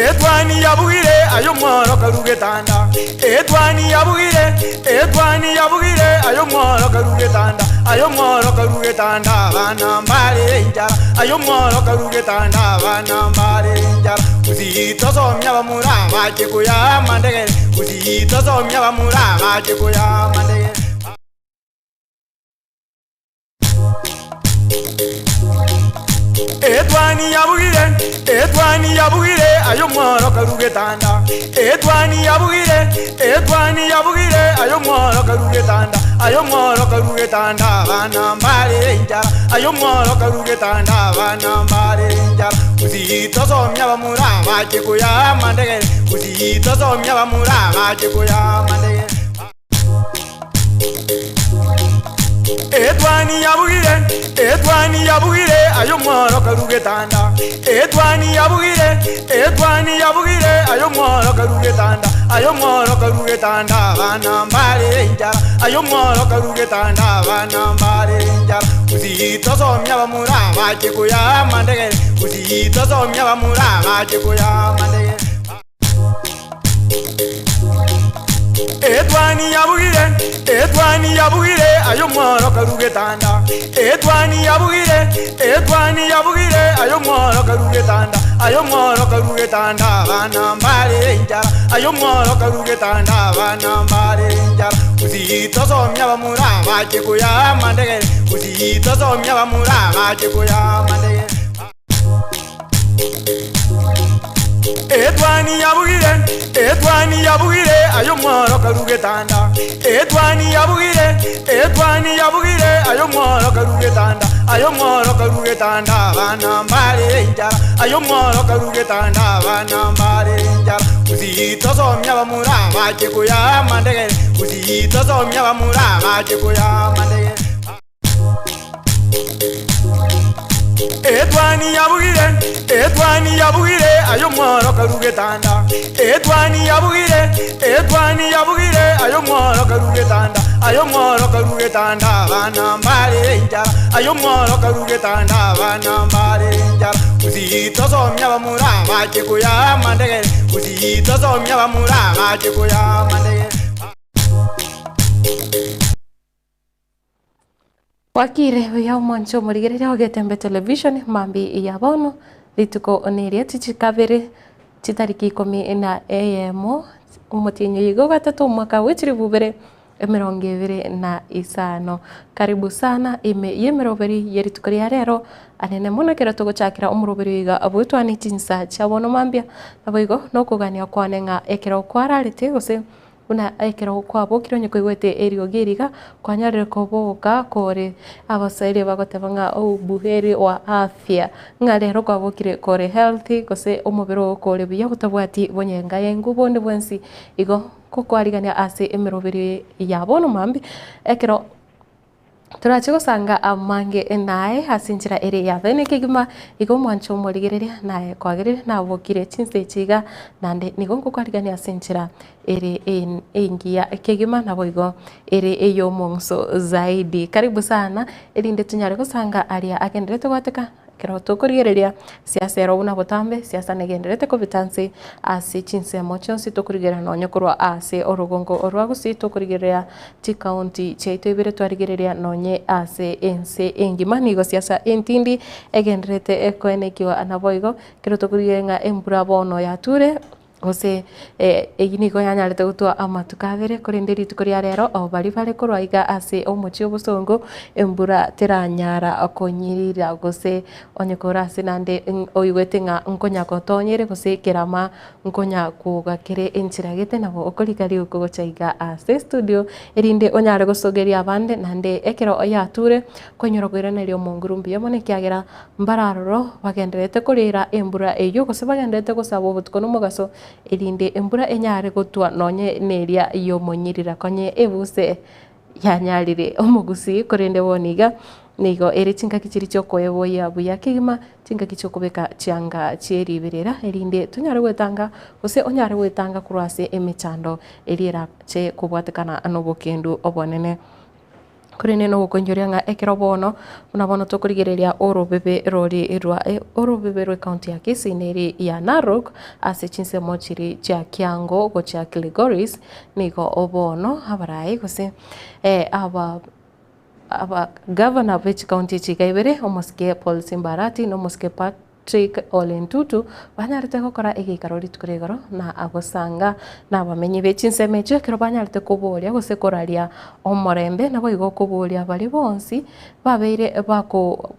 Etwani yabugire ayo mworo karuge tanda. Etwani yabugire ayo mworo karuge tanda. Ayo mworo karuge tanda bana mbare njara. Ayo mworo karuge tanda bana mbare njara. Uzito somya bamura baje kuya mandege. Uzito somya bamura baje kuya mandege. Etwani yabugire ayo mworo karuge tanda. Etwani yabugire ayo mworo karuge tanda. Ayo mworo karuge tanda bana mbare njara. Ayo mworo karuge tanda bana mbare njara. Uzito somya bamura baje kuya mandege. Uzito somya bamura baje kuya mandege. Etwani yabugire ayo mworo karuge tanda. Etwani yabugire ayo mworo karuge tanda. Ayo mworo karuge tanda bana mbare njara. Ayo mworo karuge tanda bana mbare njara. Uzito somya bamura baje kuya mandege. Uzito somya bamura baje kuya mandege. Etwani yabugire ayo mworo karuge tanda. Etwani yabugire ayo mworo karuge tanda. Ayo mworo karuge tanda bana mbare njara. Ayo mworo karuge tanda bana mbare njara. Uzito somya bamura baje kuya mandege. Uzito somya bamura baje kuya mandege. Etwani yabugire ayo mworo karuge tanda. Etwani yabugire ayo mworo karuge tanda. Ayo mworo karuge tanda bana mbare njara. Ayo mworo karuge tanda bana mbare njara. Uzito somya bamura baje kuya mandege. Uzito somya bamura baje kuya mandege. Etwani yabugire ayo mworo karuge tanda. Etwani yabugire ayo mworo karuge tanda. Ayo mworo karuge tanda bana mbare njara. Ayo mworo karuge tanda bana mbare njara. Uzito somya bamura baje kuya mandege. Uzito somya bamura baje kuya mandege. Wakire ya umancho murigerera ogetembe television mambi ya bono lituko oneria tichikabere chitariki 10 na AM umutinyo yigo gatatu mwaka witiri bubere 2025. Karibu sana yemeroberi yeritukari ya rero anene muno kera tugochakira umuroberi wiga abutwani tinsa chabono mambia naboigo no kugania kwanenga ekero kwararite gose una ekero kwabo kironye kwigwete erio giriga kwanyarire koboka kore abasaire bagotebanga obuhere wa afya ngarero kwabokire kore healthy gose omubiro kore biya gutabwati bonyenga yengu bonde bwensi igo kokwarigania ase emeroberi yabo mambi ekero turachigo sanga amange nae hasinjira ere ya bene kigima igo mwancho murigereria nae kwagirire nabokire chinse chiga nande nigo kokwarigania asinjira ere engia kigima naboigo ere eyo monso zaidi. Karibu sana elinde tunyare gusanga aria agenderete gwateka kero tukurigereria siasa ero una botambe siasa negenderete ko bitanse ase chinse mocho situkurigerera nonyo kurwa ase orugongo orwagusi tukurigereria ti county cheito ibere twarigereria nonye ase ense engima nigo siasa entindi egenderete ekoenekiwa anaboigo kero tukurigerenga embura bono ya ture gose igini go yanyarete gutwa amatukavere kurindiri tukuria rero o bari bari kurwaiga ase omuchi obusongo embura teranyara akonyirira gose onyekora ase nande oigwete nga nkonya kotonyere gose kerama nkonya kugakere enchira gete nabo okorikari ukugochaiga ase studio erinde onyare gosogeria abande nande ekero oyature konyorogwirana rio mongurumbi yamone kiagera mbararoro bagenderete kurira embura eyo gose bagenderete gosaba obutuko n'omugaso erinde embura enyare gotwa nonye neria yomonyirira konye ebuse yanyarire omugusi korende boniga nigo ere chinka kichiri cyo koyeboya buya kigima chinka kicho kubeka chianga chieribirira erinde tunyare gwetanga gose onyare gwetanga kurwase emechando eriera che kubwatekana anobokendu obonene kurene no gukonjoria nga ekero bono bono tukurigereria orobebe rori irwa orobebe rwe county ya Kisii neri ya Narok ase chinse mochiri cha Kiango go cha Kilgoris nigo obono abarai gose aba governor of county chigaibere omoske Paul Simbarati no moske Patrick Ole Ntutu banyarite gukora igikarori tukuregoro na agosanga na bamenyi bechinse mecho kero banyarite kuboria gose koraria omorembe nabo igo kuboria bari bonsi babeire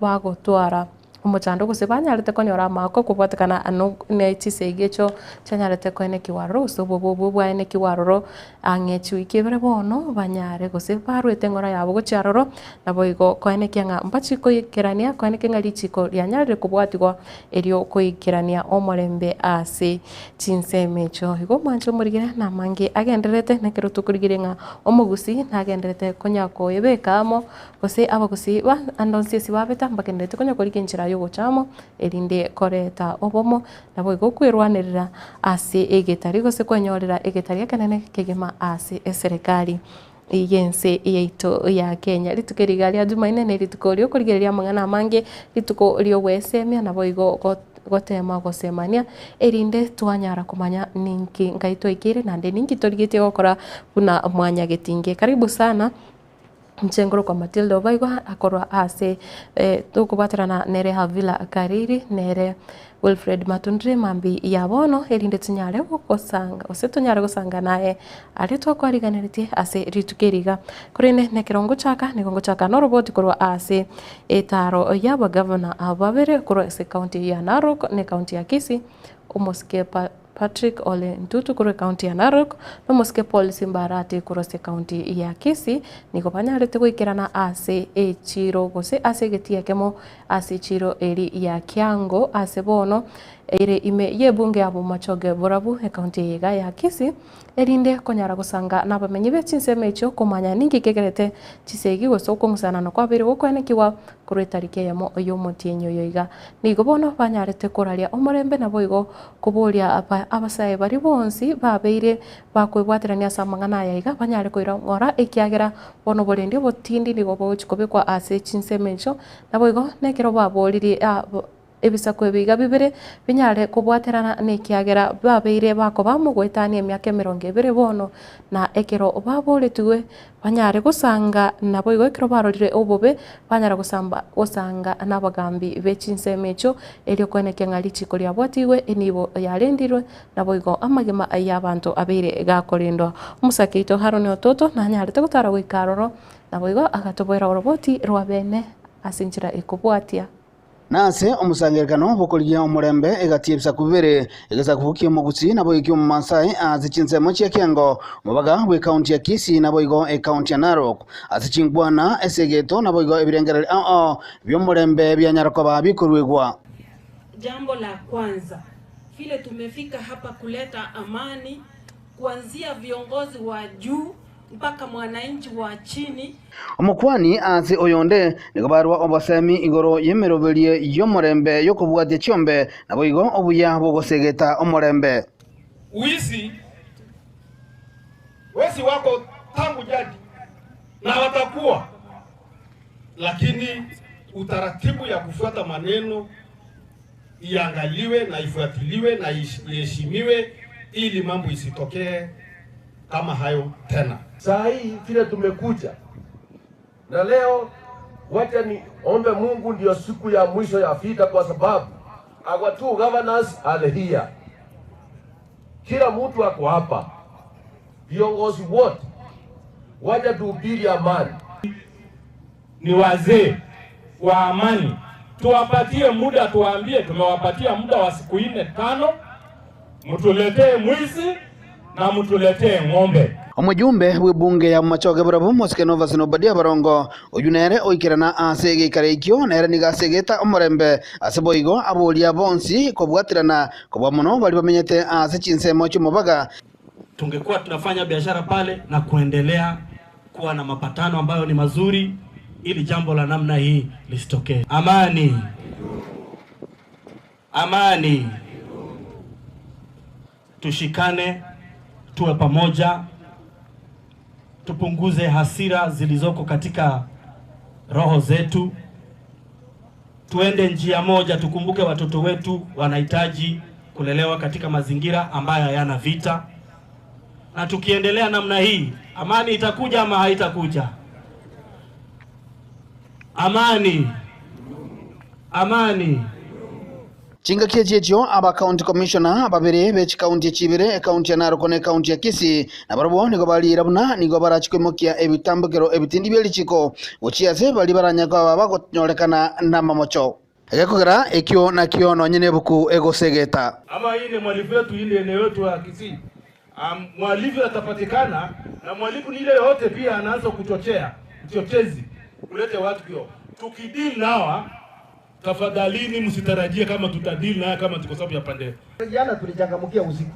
bagotwara umuchando gose banyarite konyora mako kubwatakana ano nechiseigecho chanyarite koine kiwaro sobobo bwaine kiwaroro angechu ikebere bono banyare gose barwete ngora yabo gochiaroro nabo igo koine kianga mbachi koikerania koine kingali chiko lyanyarire kubwatigwa erio koikerania omorembe ase chinsemecho igo mancho murigire na mangi agenderete nekero tukurigire nga omugusi nagenderete konyako yebekamo gose abagusi ba andonsi sibabeta mbagenderete konyako rikinchira gochamo erinde koreta obomo nabo igokwirwanirira ase egetari gose konyorera egetari kanene kegema ase eserikali yense yeito ya Kenya ritukerigaria Jumaine ne ritukorio kurigereria mangana mange rituko rio wesemia nabo igo gotema gosemania erinde twanyara kumanya ninki ngaito ikire nande ninki torigete gokora buna mwanya getinge karibu sana mchengoro kwa Matilda Obaigwa akorwa ase tukubatarana nere Havila Kariri nere Wilfred Matundre mambi yabono erinde tunyare gukosanga ose tunyare gusanga nae ari twakwariganirite ase ritukeriga kurene nekirongo chaka nigongo chaka no roboti korwa ase etaro yaba governor ababere korwa ase county ya Narok ne county ya Kisii omoske Patrick Ole Ntutu kure county ya Narok no moske Paul Simbarati kure se county ya Kisii niko banyarete gwikirana ase echiro gose ase getia kemo ase chiro eri ya Kiango ase bono ere ime yebunge abo machoge borabu e county yiga ya Kisii erinde konyara gusanga nabamenyi bechinsemecho kumanya ningi kegerete chisegi gosoko ngusana no kwabere gokwenekiwa kure tarike yamo oyo motienyo yoiga nigo bono banyarete koraria omorembe nabo igo kuboria abasaye bari bonsi babeire bakwibwatirania samangana yaiga banyare koira ngora ekiagera bono borendi botindi nigo bochikobekwa ase chinsemecho nabo igo nekero baboriri ebisako ebiga bibere binyare kubwaterana nekiagera babeire bako bamugwetania emyaka 20 bono na ekero baboretwe banyare gusanga nabo igo ekero barorire obobe banyara gusanga nabagambi bechinsemecho erio kweneke ngali chikoria bwatiwe enibo yarendirwe nabo igo amagema y'abantu abeire gakorindwa umusakeito harone ototo na nyarete gutara gwikaroro nabo igo agatobwera roboti rwabene asinjira ekubwatia nase omusangerikano bokoligia omurembe egatiebisa kubere egeza kuhukia omugusi nabo iki omumasai azichinsemo chia Kiango mubaga bwe county ya Kisii nabo igo e county ya Narok azichinkwana esegeto nabo igo ebirengereri byomurembe byanyarokoba bikorwegwa. Jambo la kwanza vile tumefika hapa kuleta amani kuanzia viongozi wa juu mpaka mwananchi wa chini. Omukwani ase oyonde nigobarwa obasemi igoro yemeroberie yomorembe yokobwatia chiombe nabo igo obuya bogosegeta omorembe. Wezi wako tangu jadi na watakuwa, lakini utaratibu ya kufuata maneno iangaliwe na ifuatiliwe na iheshimiwe ili mambo isitokee kama hayo tena. Saa hii vile tumekuja na leo, wacha ni ombe Mungu ndio siku ya mwisho ya vita, kwa sababu our two governors are here. kila mtu ako hapa, viongozi wote waje tuhubiri amani. Ni wazee wa amani, tuwapatie muda, tuwaambie tumewapatia muda wa siku 4-5, mtuletee mwizi na mtuletee ng'ombe. Omujumbe w'ibunge ya Machoge Burabu Mosque Nova Sinobadia Barongo ojunere oikirana ase gikareikio nere nigasegeta omurembe ase boigo abolia bonsi kobwatirana kobwa muno bali bamenyete ase chinsemo cy'umubaga. Tungekuwa tunafanya biashara pale na kuendelea kuwa na mapatano ambayo ni mazuri ili jambo la namna hii lisitokee. Amani. Amani. Tushikane, tuwe pamoja, tupunguze hasira zilizoko katika roho zetu, tuende njia moja. Tukumbuke watoto wetu wanahitaji kulelewa katika mazingira ambayo hayana vita, na tukiendelea namna hii amani itakuja ama haitakuja? Amani. Amani. Chinga kiechio aba county commissioner babere bech county chibere county ya Narok ne county ya Kisii na barabo nigo bali rabuna nigo barachikomokia ebitambukero ebitindi byelichiko ochiase bali baranya kwa bagotonyorekana na mamocho egekogera ekyo na kiono nyene buku egosegeta Ama ile mwalifu wetu ile eneo yetu ya Kisii, mwalifu atapatikana na mwalifu ni ile yote pia anaanza kuchochea uchochezi kulete watu kio. Tukidili nawa tafadhalini msitarajie kama tutadili naye kama tuko sababu ya pande. Jana tulichangamkia usiku.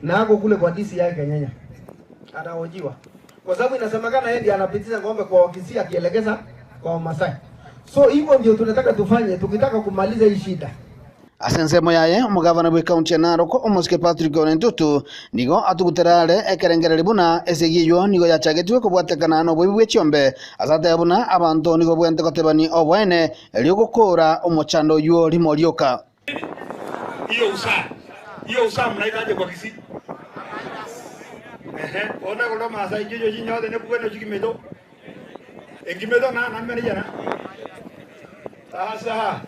Na ako kule kwa DC yake Kenya. Anahojiwa. Kwa sababu inasemekana yeye ndiye anapitisha ng'ombe kwa Wakisii akielekeza kwa Masai. So hivyo ndio tunataka tufanye tukitaka kumaliza hii shida. Asensemo yaye omugavana bwe county ya Narok Mosque Patrick Orentutu nigo atuguterare ekerengere buna esegiyo nigo yachagetwe kubwatekana no bwe chiombe azata yabuna abantu nigo bwente kotebani obwene eliogokora omochando yo limolioka. Hiyo usa mnaitaje kwa Kisii? Ona kwa Masai jijo jinyote ne bwene chikimedo. Ekimedo na mbele jana. Sasa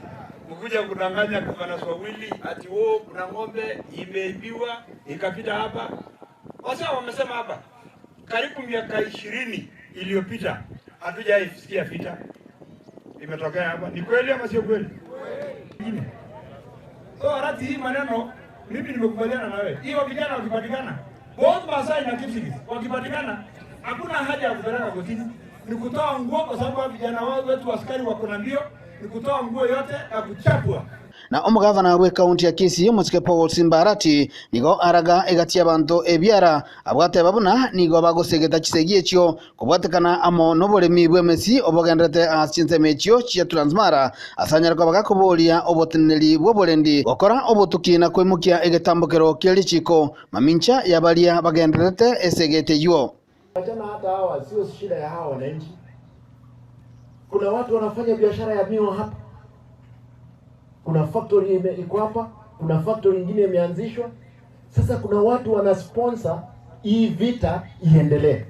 mkuja kudanganya kwa Swahili ati kuna ng'ombe imeibiwa ikapita hapa. Wasa wamesema hapa karibu miaka 20 iliyopita hatujaisikia vita imetokea hapa. Ni kweli ama sio kweli? Kweli. So harati hii maneno mimi nimekubaliana na wewe. Hiyo vijana wakipatikana, both Masai na Kipsigis wakipatikana, hakuna haja ya kupeleka kotini. Ni kutoa nguo kwa sababu vijana wao wetu askari wako na mbio. Nikutoa nguo yote na kuchapwa. Na omugavana we county ya Kisii Mosque Paul Simbarati nigo araga egati abantu ebyara abwate babuna nigo bagosegeta chisegi ekyo kubwatekana amo nobolemi bwemesi obogendete asinzeme ekyo chia Transmara asanyarwa bagakobolia oboteneli bwobolendi okora obotukina kwemukia egetambukero kyelichiko mamincha yabalia bagendete esegete yo. Achana hata hawa sio shida ya hawa wananchi. Kuna watu wanafanya biashara ya miwa hapa. Kuna factory iko hapa, kuna factory nyingine imeanzishwa. Sasa kuna watu wana sponsor hii vita iendelee.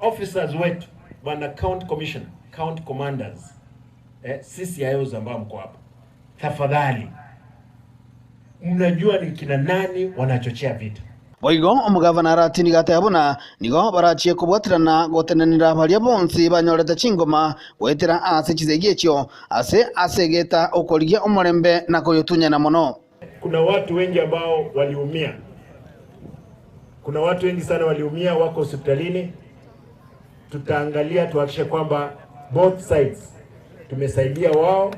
Officers wetu, wana county commission, county commanders, CCIOs ambao mko hapa. Tafadhali mnajua ni kina nani wanachochea vita. Boigo omugavana aratini gatayabuna nigo barachie kubwatirana gotenenira balia bonsi banyorete chingoma gwetera ase chizegi ekyo ase asegeta okoligia omurembe na koyotunya na mono. Kuna watu wengi ambao waliumia. Kuna watu wengi sana waliumia wako hospitalini. Tutaangalia tuhakikishe kwamba both sides tumesaidia wao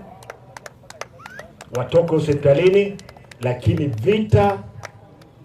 watoke hospitalini, lakini vita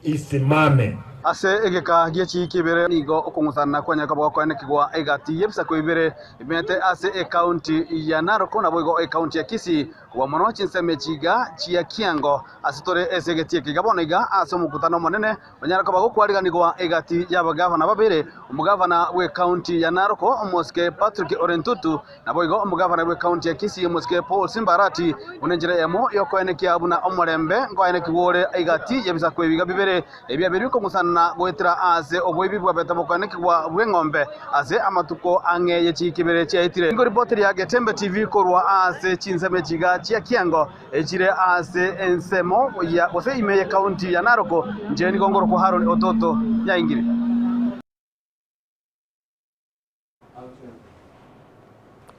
isimame. Ase egeka gieci kibere nigo okungusana kwanya kabwa kwene kigwa egati yebsa ko ibere imete ase e county ya Narok na boigo e county ya Kisii wa mono chinseme chiga chia kiango asitore esegeti kigabona iga ase mukutano monene banyara ko bagokwariga nigwa egati yabagavana babere umugavana we county ya Narok Mosque Patrick Orentutu na boigo umugavana we county ya Kisii Mosque Paul Simbarati unenjere yamo yokwene kiabuna omurembe ngoene kigore egati yebsa ko ibiga bibere ebya biri ko musana na gwetira ase obwebi bwa betabokane kigwa bwengombe ase amatuko angeye chikibere chaitire ngo reporter ya Getembe TV korwa ase chinseme chiga chia kiango echire ase ensemo ya ose ime county ya Narok njeni kongoro kwa Haron Ototo ya ingire.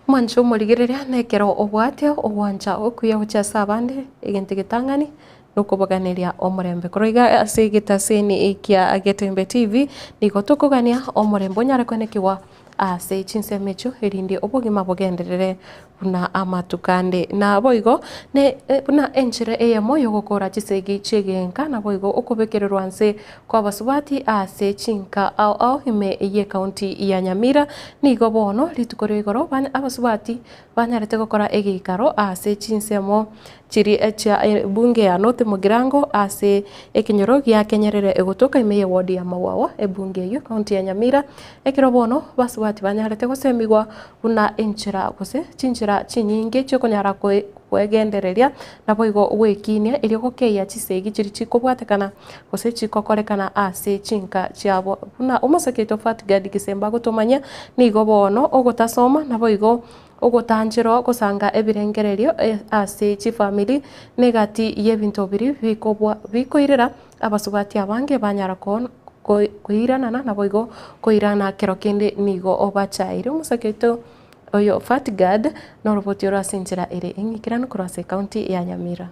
Mwancho murigereria nekero obwate obwanja okuya guchasa abande egente gitang'ani nukubaganiria omurembe kuroiga ase gitaseni ikia Agetembe TV niko tukugania omurembe nyare kwenekiwa ase chinsemecho erindi obugima bugenderere buna amatukande na boigo ne buna enchire eyemo yogokora chisegi chegenka na boigo okubekererwa nse kwa basubati ase chinka au ime ye county ya Nyamira nigo bono litukore igoro ban abasubati banyarete gokora egikaro ase chinsemo chiri echa bunge ya North Mugirango ase ekinyoro gya Kenyerere egotoka ime ye ward ya Mawawa ebunge yo county ya Nyamira ekiro bono basubati banyarete gosemigwa buna enchira gose chinchira chinyinge chokonyara kwegendereria na boigo gwekinia iri gokeya chisegi chiri chikobwatekana gose chikokorekana ase chinka chiabo buna umasaketo FATGAD gisemba gotomanya nigo bono ogotasoma na boigo ogotanjiro gosanga ebirengererio ase chi family negati yebinto biri bikoirera abasubati abange banyara koiranana na boigo koirana kerokende nigo obachaire umasaketo oyo FATGAD no roboti ora sinjira ere ingikirano kurase county ya Nyamira.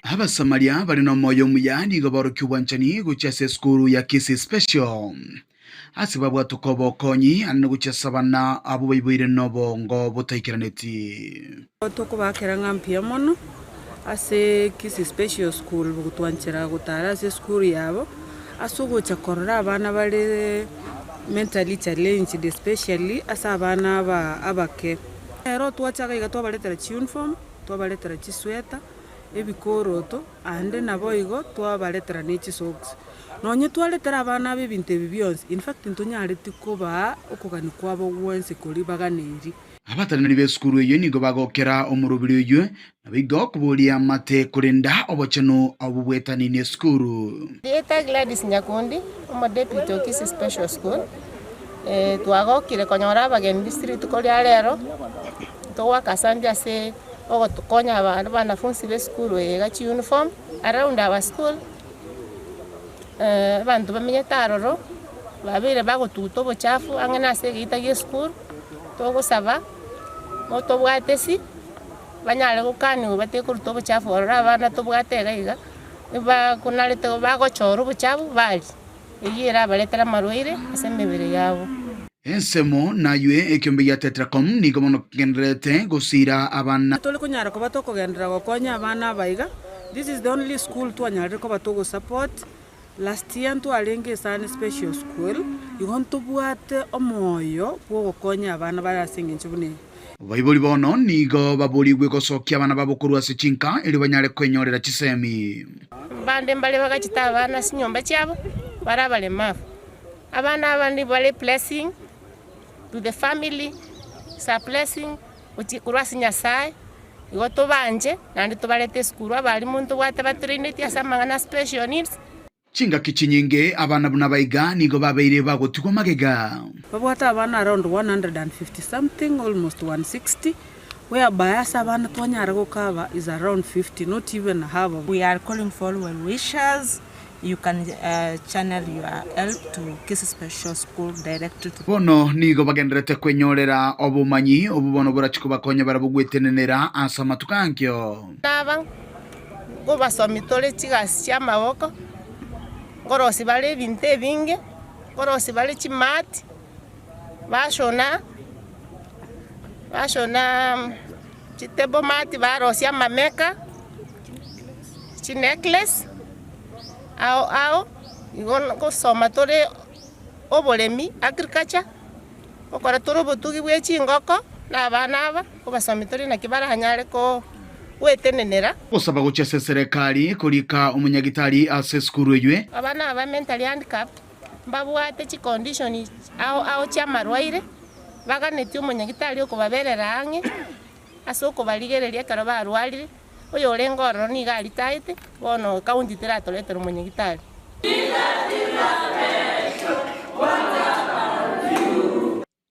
Abasamaria bari no moyo muyandi gobaruki wanchani guchase skuru ya Kisi Special asibabwa tukobo konyi anu guchasa bana abo bayiboire nobo ngo butaikiraneti tokubakera ngampia mono ase Kisi Special School bugutwanchira gutara ase school yabo asugocha korora abana bari mentally challenged especially asa abana abake ero twachaga iga twabaletera uniform twabaletera chisweta ebikoroto ande naboigo twabaletera nechi socks nonye twaletera abana bebinte bibionse in fact ntonyareti kuba okugani kwabo wonse kuri baganeri abatanari b'eskuru iyo nigo bagokera omurubiri uyu nabigo kubulia mate kurenda obochano obubwetani ne skuru Deta Gladys Nyakundi omo deputy Kisi Special School twagokire konyora abagen district kuri alero twakasambia ase ogotukonya abanafunzi b'eskuru egachi uniform around our school bantu bamenye taroro babire bagotuta obochafu ang'ana ase egita g'eskuru togosaba motobwatesi banyale gukaniwe batekuruta obochafu orora abana tobwate gaiga bakunarete bagochora obochafu bali eyira abaletera marwaire ase emibere yabo ensemo naywe ekyombe ya Tetracom nigo mono kendrete gosira abana tole kunyara ko batokogendera gokonya abana baiga. This is the only school twanyarire ko batogo support. Last year twarenge sana special school igonto bwate omoyo bwo gokonya abana barasinga nchubune baiboli bono nigo baboli gwegosokia abana babukuru ase chinka ili banyare kwenyorera chisemi bande mbale bagachita abana sinyomba cyabo barabale mafu abana abandi bale blessing to the family sa blessing uti kurwasi Nyasaye igoto banje nandi tubalete skuru abali muntu bwate batrinity asamangana special needs chinga kichinyinge abana bunabaiga nigo babeire bagotigwa magega babwata abana around 150 something almost 160 whereby abana twanyara gukaba is around 50 not even half. We are calling for well wishers. You can channel your help to Kisi Special School directly to bono nigo bagenderete kwenyorera obumanyi obubono burachiko bakonya barabugwetenenera asa matukankyo naba go basomitore chigasi cha maboko korosi bale binte binge korosi bale chimati bashona chitebo mati barosi amameka chi necklace ao igon ko somatore obolemi agriculture okora toro botugi bwe chingoko na bana aba ko basomitore na kibara hanyare ko wetenenera osaba gochese serikali kulika umunyagitari ase skuru ywe abana aba mentally handicapped mbabwate chi condition ao cha marwaire baganeti umunyagitari okubaberera ange ase okubaligereria karo barwalire oyo orengororo ni gali taite bono county tera toletero umunyagitari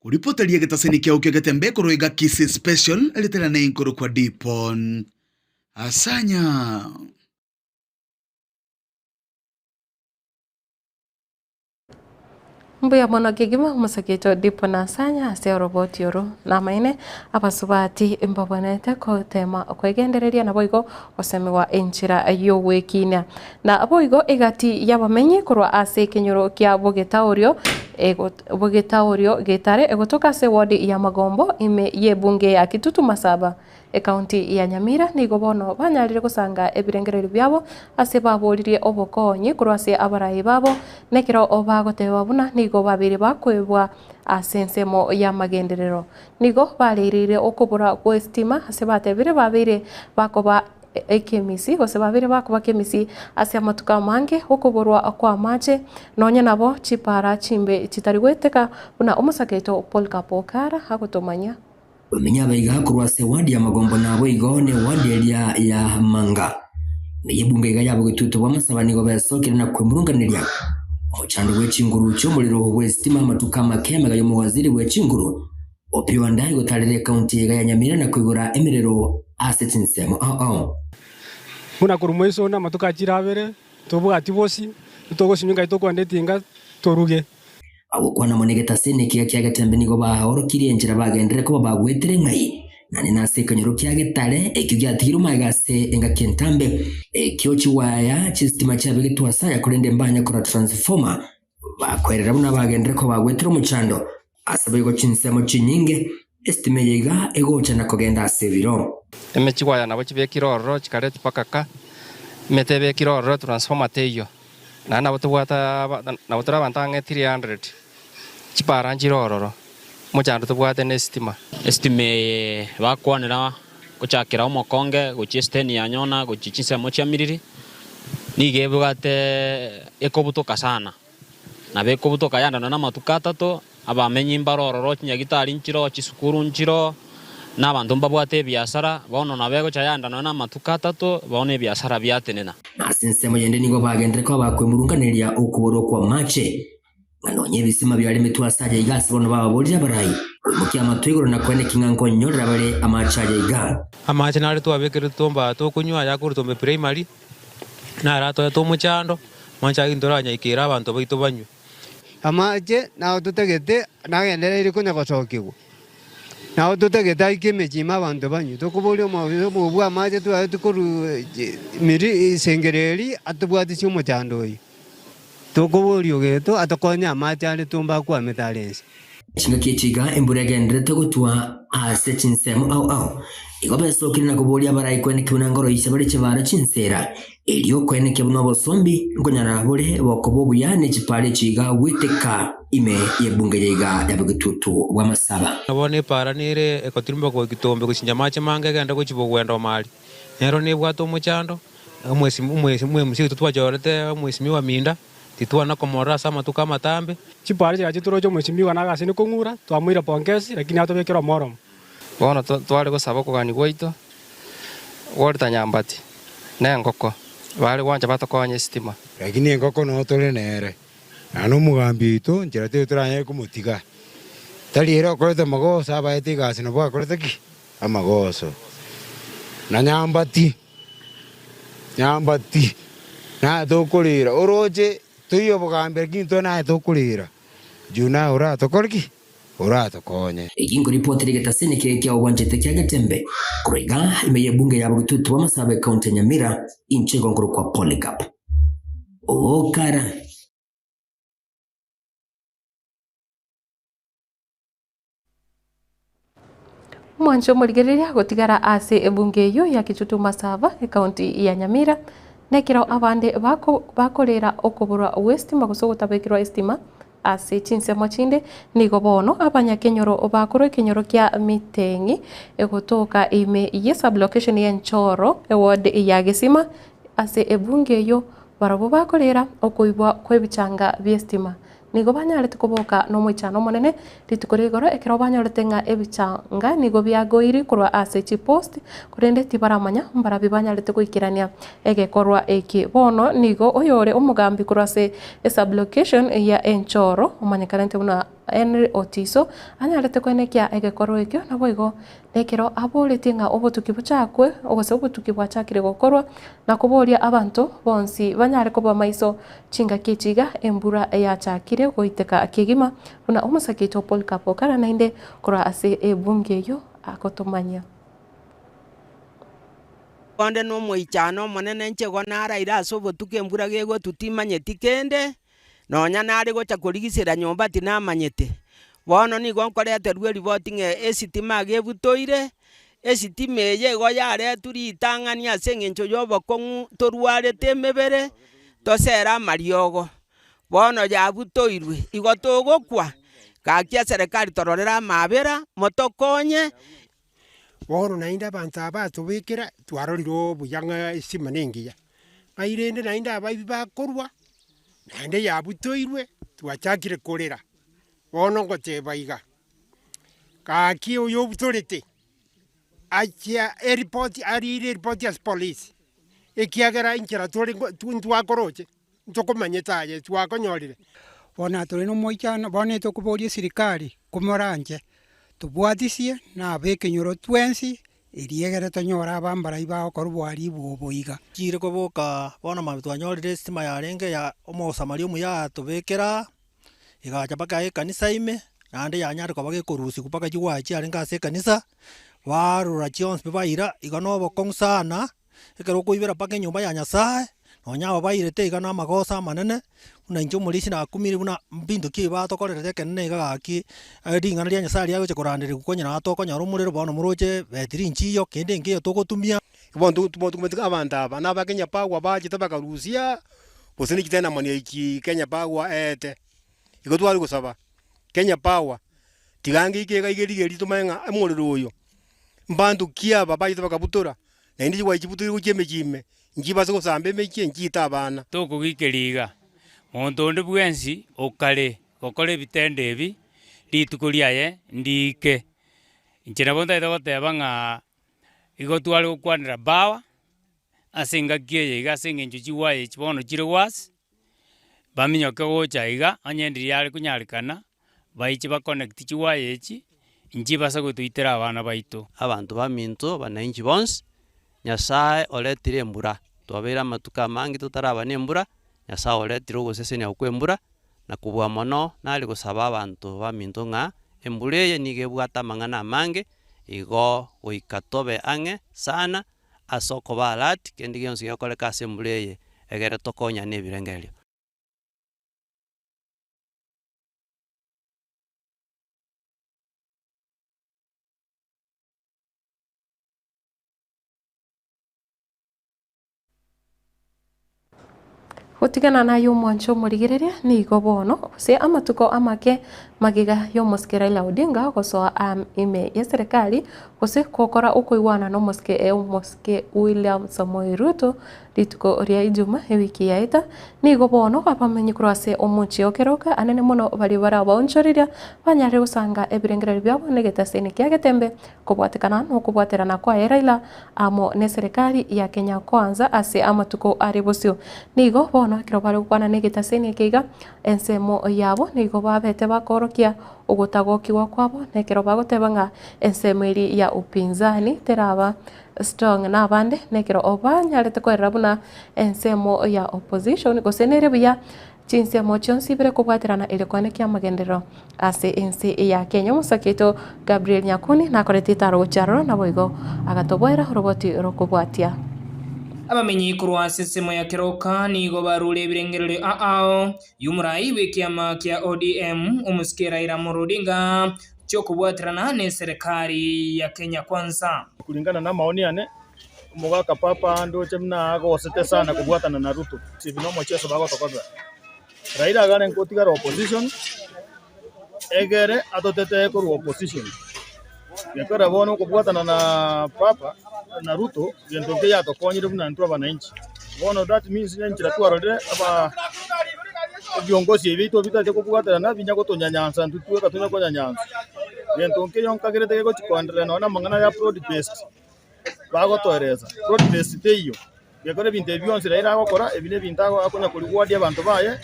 Kuripoteria gitaseni kia ukio getembe kuroiga Kisii Special litera na inkuru kwa Dipon Asanya. Mbuya mono kigima musakito Dipon Asanya ase roboti yoro na maine abasubati imbabonete ko tema kwegendereria na boigo osemewa enchira yo wekina na aboigo igati yabamenye kurwa ase kinyoro kia bogetaorio getare egotoka se wadi ya Magombo ime ye bunge ya Kitutu Masaba kaunti ya Nyamira nigo bono banyarire gusanga ebirengereri byabo ase baboririe obokonyi kurwa ase abarayi babo nekiro obagotewa buna nigo babiri bakwebwa asensemo ya magenderero nigo baririre okubura kwestima ase batebire babiri bakoba ekemisi ose babiri bakuba kemisi ase amatuka mange okuburwa kwa mache nonya nabo chipara chimbe chitarigweteka buna umusaketo Paul Kapokara hagotomanya umenya baiga kurwa se wadi ya Magombo nabo igone wadi ya Manga niye bunge yabo Kitutu Masaba nigo basokera na kwemurunganiria muchando w'echinguru cyo muliro w'estima amatuka makemega yo muwaziri w'echinguru opiwa ndari gotarire county ya Nyamira na kwigura emerero assets nsemo muna kurumweso na matuka chirabere tobu atibosi tutogosimika itokwandetinga toruge abo kwana monegeta sene kia gatembe nigo bahorokirie njira bagendere ko bagwetere ngai nani nase kanyoro kia getare ekigya tiruma gase enga kentambe ekyochi waya chistima cha begetwa saya kurende mbanya kora transformer bakwerera buna bagendere ko bagwetere muchando asabe go chinsemo chinyinge estime yega egocha na kogenda seviro emechiwaya nabo chibekiroro chikareti pakaka metebe kiroro transformer teyo na nabo tubwata nabo turabantanga 300 chiparanjiroro muchando tubwate nestima estime bakwanira gochakira omokonge gochisteni yanyona gochichinse mocha miriri nigebwate ekobutoka sana na bekobutoka yanda na matukata to abamenyi mbaroro chinyagitari nchiro chisukuru nchiro n'abantu mbabwate biasara bono nabego chayanda na matukata to bone biasara byatenena asensemo yende nigo bagendere ko bakwemurunganiria okuboro kwa mache manonye bisima byari mitwa saje igasi bono babolya barayi muki amatwigoro na kwene kinganko nyorera bare amachaje iga amache nari twabekere tomba to kunywa yakuru tombe primary na rato to muchando mancha indoranya ikira abantu baito banywe amache na tutegete nagendere iri kunya gocokigwo na tutegete ikimejima abantu banyu tukubulyo mu bwa amache tukuru miri sengereri atubwati cyumo cyandoyi tukubulyo geto atakonya amache ari tumba kwa metalensi Chinga kichiga emburegendere togotwa ase chinsemo igobe sokiri na kubolia barayi kwene kiunangoro isabari chibara chinsera elio kwene kibuno bosombi ngonyara bole bokobobu yane chipale chiga witeka ime yebunge yega yabugitutu bwa Masaba nabone para nire ekotirimba ko kitombe kuchinja mache mange genda kuchibogwenda mali nero ne bwato muchando mwesi tutwajorete mwesi miwa minda titwa na komora sama tukama tambe chipare cha chituro cyo mweshimiwa na gase ni kungura twamwira pongezi lakini atobekera moromo bona twari gusaba kugani gwaito worta nyambati na ngoko bari wanja batakonya stima lakini ngoko no tole nere ano mugambi ito njira te turanye kumutiga tali era korete magosa abaete gase no bwa korete ki amagoso na nyambati na tokolira oroje tuyo bugambe kinto na tokolira juna ora tokolki ora tokonye ikingo report rigetasene kya wanjete kya gatembe kurega imeye bunge ya Kitutu Masaba county Nyamira inchego ngoro kwa Polycarp okara mwancho murigereria gutigara ase ebunge yo ya Kitutu Masaba county ya Nyamira nekiro abande bakorera okubura westima gusogota bekiro estima ase chinsemo chinde nigo bono abanyakenyoro bakoro kenyoro kya mitengi egotoka ime yesa location ya Nchoro eward ya Gesima ase ebunge yo barabo bakorera okoibwa kwebichanga byestima nigo banyarete kuboka no mwichano monene litukorigoro ekero banyarete nga ebichanga nigo byagoiri kurwa ase chipost kurende tibaramanya mbarabi banyarete kuikirania egekorwa eki bono nigo oyore omugambi kurwa ase sublocation ya Enchoro omanyekarente una Henry Otiso anyarete kwenekia egekorwo ekio nabo igo nekero aborete ng'a obotuki buchakwe ogose obotuki bwachakire gokorwa na kuboria abantu bonsi banyare kuba maiso chinga kichiga embura yachakire goiteka kigima buna omusakito Paul Kapokara nainde kora ase ebunge yo akotomanya Konde no moichano monene nche gonara ira so botuke embura gego tutimanyeti kende nonya nari gocha kurigisira nyomba tinamanyete bono ni gonkorete rweri botinge esitima gebutoire esitima ye go yare turi tangani ase ngencho yobo kongu torwarete emebere tosera mariogo bono yabutoirwe igo togokwa kakia serikali tororera mabera motokonye bono nainda banta batubikira twaroriro buyanga esima nengiya airende nainda ababi bakorwa nainde yabutoirwe twachakire korera bono ngoteba iga kaki uyo butorete achia report ari report as police ikiagera inchira twakoroche ntokomanyetaye twakonyorire bona turi no moichano bona tokuboria sirikali kumoranje tubwatisie na bekenyoro twensi iriegere tonyora bambara iba okorubwari buboiga kire koboka bona mabitwanyorire stima yarenge ya omosamari omuya tubekera igacha paka kanisa ime nande yanyare kwa kurusi kupaka jiwachi arenga ase kanisa warura chionse baira igano bokong sana ekero kuibera paka nyumba ya Nyasaye nonya bairete igano amagosa manene una injo mulisi na kumiri buna mbindu kiba tokorere kenene gagaki ringana ria Nyasaye ya goche korandire gukonyera atokonya rumuriro bono muroche betiri nchiyo kende ngiyo togotumia bondo tumetika abanta bana bakenya pagwa baje tabaka Rusia bosini kitena mani iki Kenya pagwa ete igo twari gusaba Kenya Power tigangi ikega igeri tumenga amuriro uyo mbandu kia babaye bakabutura na indi wa ikibutura gukeme kime ngibaze gusambe meki ngita abana toko gikeriga muntu ndi bwensi okale kokole bitende ebi litukuliaye ndike nchina bonda ito goteba ng'a igo twari gukwanira bawa asinga kieye iga asinga njuchi waye chibono chire wasi baminyoke gocha iga anyendiri yari kunyarikana baichi ba connect chiwaye echi inji basa gutwitera abana baito abantu baminto bananchi bonse Nyasaye oletire embura twabera matuka mangi tutarabana embura Nyasaye oletire ogosesenia okwembura na kubwa mono nali gusaba abantu baminto ng'a embura eye nigebwata amang'ana amange igo goikatobe ang'e sana asoko balati kendi gionsi gekoreka ase embura eye egere tokonya na ebirengerio. Gutigana na yo mwancho murigereria ni igo bono se amatuko amake magiga yo moske Raila Odinga gosoa ime ya serikali gose kokora ukuiwana no moske William Samoei Ruto rituko ria Ijumaa ewiki yaita ni igo bono kapamenyi kurase omuchi okeroka anene mono bali baraba onchoriria banyare gusanga ebirengereri byabo negetaseni kya getembe kubwatekana no kubwaterana kwa Raila amo ne serikali ya Kenya Kwanza ase amatuko aribosio ni igo bono kiro bari kwana negetaseni kiga ensemo yabo ni igo babete bakorokia ugutagokiwa kwabo nekero bagoteba ng'a ensemeri ya upinzani teraba strong na bande nekero obanyarete kwerera buna ensemo ya opposition gosenere bya chinsemo chonsi bire kubwaterana ile kwane kya magendero ase ense ya Kenya musakito Gabriel Nyakuni nakorete taro charo na boigo agatobwera roboti rokubwatia abamenyi kurwa sesemo ya keroka nigo barure birengerere ao yumurai wekiama kya ODM umusikia Raila Odinga cyo kubwatirana ne serikali ya Kenya Kwanza kulingana na maoni yane umugaka papa ndo chemna agosete sana kubwatana na Ruto sibinomo cheso bago tokoza Raila gane nkotiga opposition egere atotete ko opposition yakora bono kubwatana na papa na Ruto gento ke yato konyire buna ntwa bananchi bono that means nyenchira twarode aba viongozi ebito bitaje kubwatana na binya gotonyanyanza ntutwe katonya konyanyanza gento ke yonka gerete ko chikondre na mangana ya fraud based bago toereza fraud based teyo yakore binte byonse Raila gokora ebine bintago akonya kuligwadia abantu baye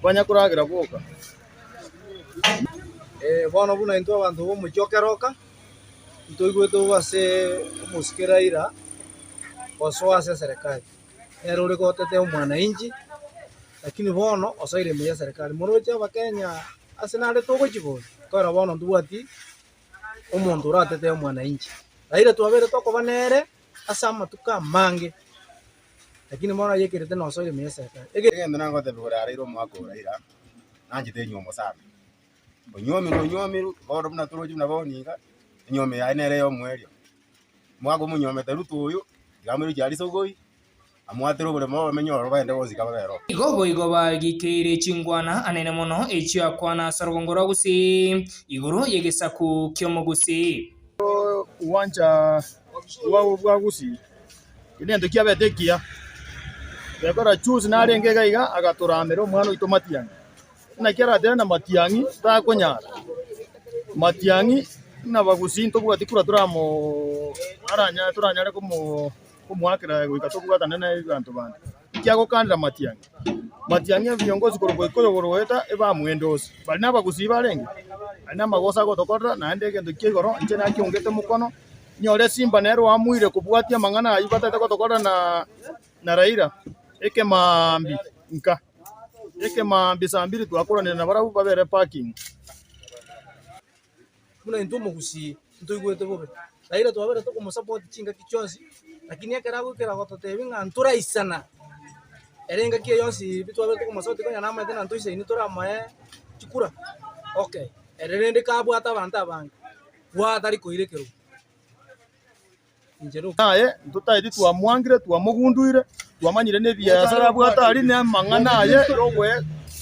banya kuragira boka bono buna into abantu bo muchokeroka ntoigweto base musikiraira oswase serikali ero uri gotete mwananchi lakini bono osaire meya serikali murocha bakenya asinare togo chiboni kora bono nduati omuntu uratete mwananchi raira twabere toko banere asama tukamange lakini mwana yekirete no osaire meya serikali egendo nango te bora rairo mwako raira nanji te nyomo sana onyomi bodo buna turoji na boninga nyome ya nere yo mwerio mwago munyome te rutuyo gamuri cyari sogoi amwatero bure mo bamenyoro baende bozika babero igo bagikeire chingwana anene mono echi akwana sarongora gusi igoro yegesaku kyomogusi uwanja wa gusi ine ndo kiabetekia bekora chuzi na renge gaiga agaturamero mwana uito matiangi na kera tena matiangi ta konyara matiangi na bagusi nto bwati kura turamo turanyare kumwakira gwikatobugata nene ibantu bandi kiago kandira matiangi viongozi korogoroweta eba mwendosi bali nabagusi barenge ana magosa gotokora na ndege ndo kigoro nche na kiongete mukono nyore simba nero amwire kubwatia mangana ayibata gotokora na Raila eke mambi sambiri twakora na barabu babere parking muna into mugusi ntoigwete bobe Raila twabere toko musupport chinga kichonsi lakini akarago kera gotote binga ntura isana erenga kiyo yonsi bitwabere toko musupport konya nama tena ntoisa ini tora mae chikura okay erende kabwa abantu abange bwatari koirekero injero naye ntutaiti twamwangire twamugunduire twamanyire ne biashara bwatari ne mangana ye yogwe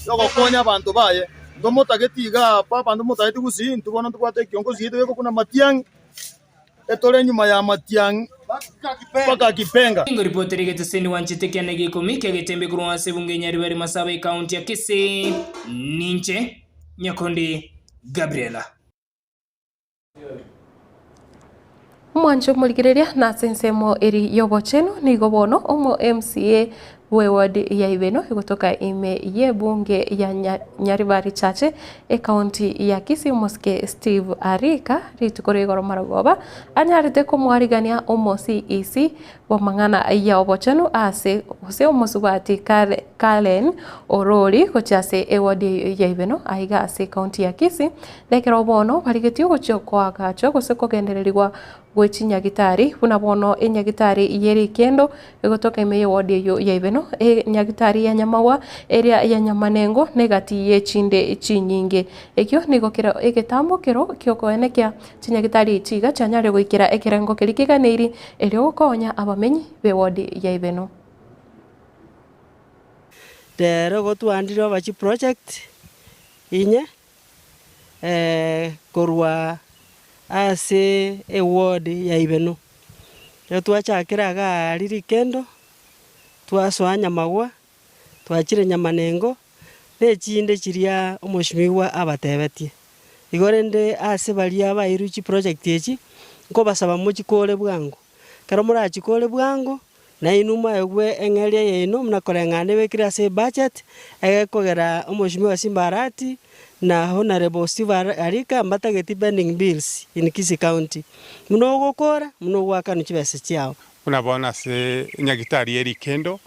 yogokonya abantu baye ndomotagetiga papa ndomotageti gusi ntubona ntubwate kiongozi yitwe kuna matiang etore nyuma ya matiang paka kipenga ingo ripoteri geteseni wanchite kyane gikumi kyagetembe kurwa sebunge nyari bari Masabai county ya Kisii ninche Nyakondi Gabriela mwancho muligiriria na sensemo eri yobocheno nigo bono omo MCA we ward ya Ibeno kutoka ime ye bunge ya Nyaribari Chache county ya Kisii Moske Steve Arika ritukore goro maragoba anyarite ko mwarigania omo CEC wa mangana ya obocheno ase ose omo subati Kalen Orori kochase e ward ya Ibeno aiga ase county ya Kisii lekero bono barigetio gochokwa gacho goseko gendererigwa gwechi nyagitari buna bono enyagitari yeri kendo egotoka ime ye ward ya Ibeno nyagitari ya Nyamawa area ya Nyamanengo negati ye chinde chinyinge ekyo nigokera egetambo kero kyokoenekya chinyagitari chiga chanyare goikira ekerengo kerikiganiri elio gokonya abamenyi be ward ya Ibeno dero gotwandiro bachi project inye korwa ase ward ya Ibeno twachakira ga riri kendo twasoa Nyamagwa twachire Nyamanengo nechinde chiria omoshimiwa abatebetie igorende ase baria bairuchi project echi nko basaba mochikole bwango kero morachikole bwango na inuma egwe engeria yeno mnakorengane bekira ase budget egekogera omoshimiwa Simbarati na Honorable Steve Arika mbatageti pending bills in Kisii County muno gokora muno gwakanu chibese chiao unabona se nyagitari eri kendo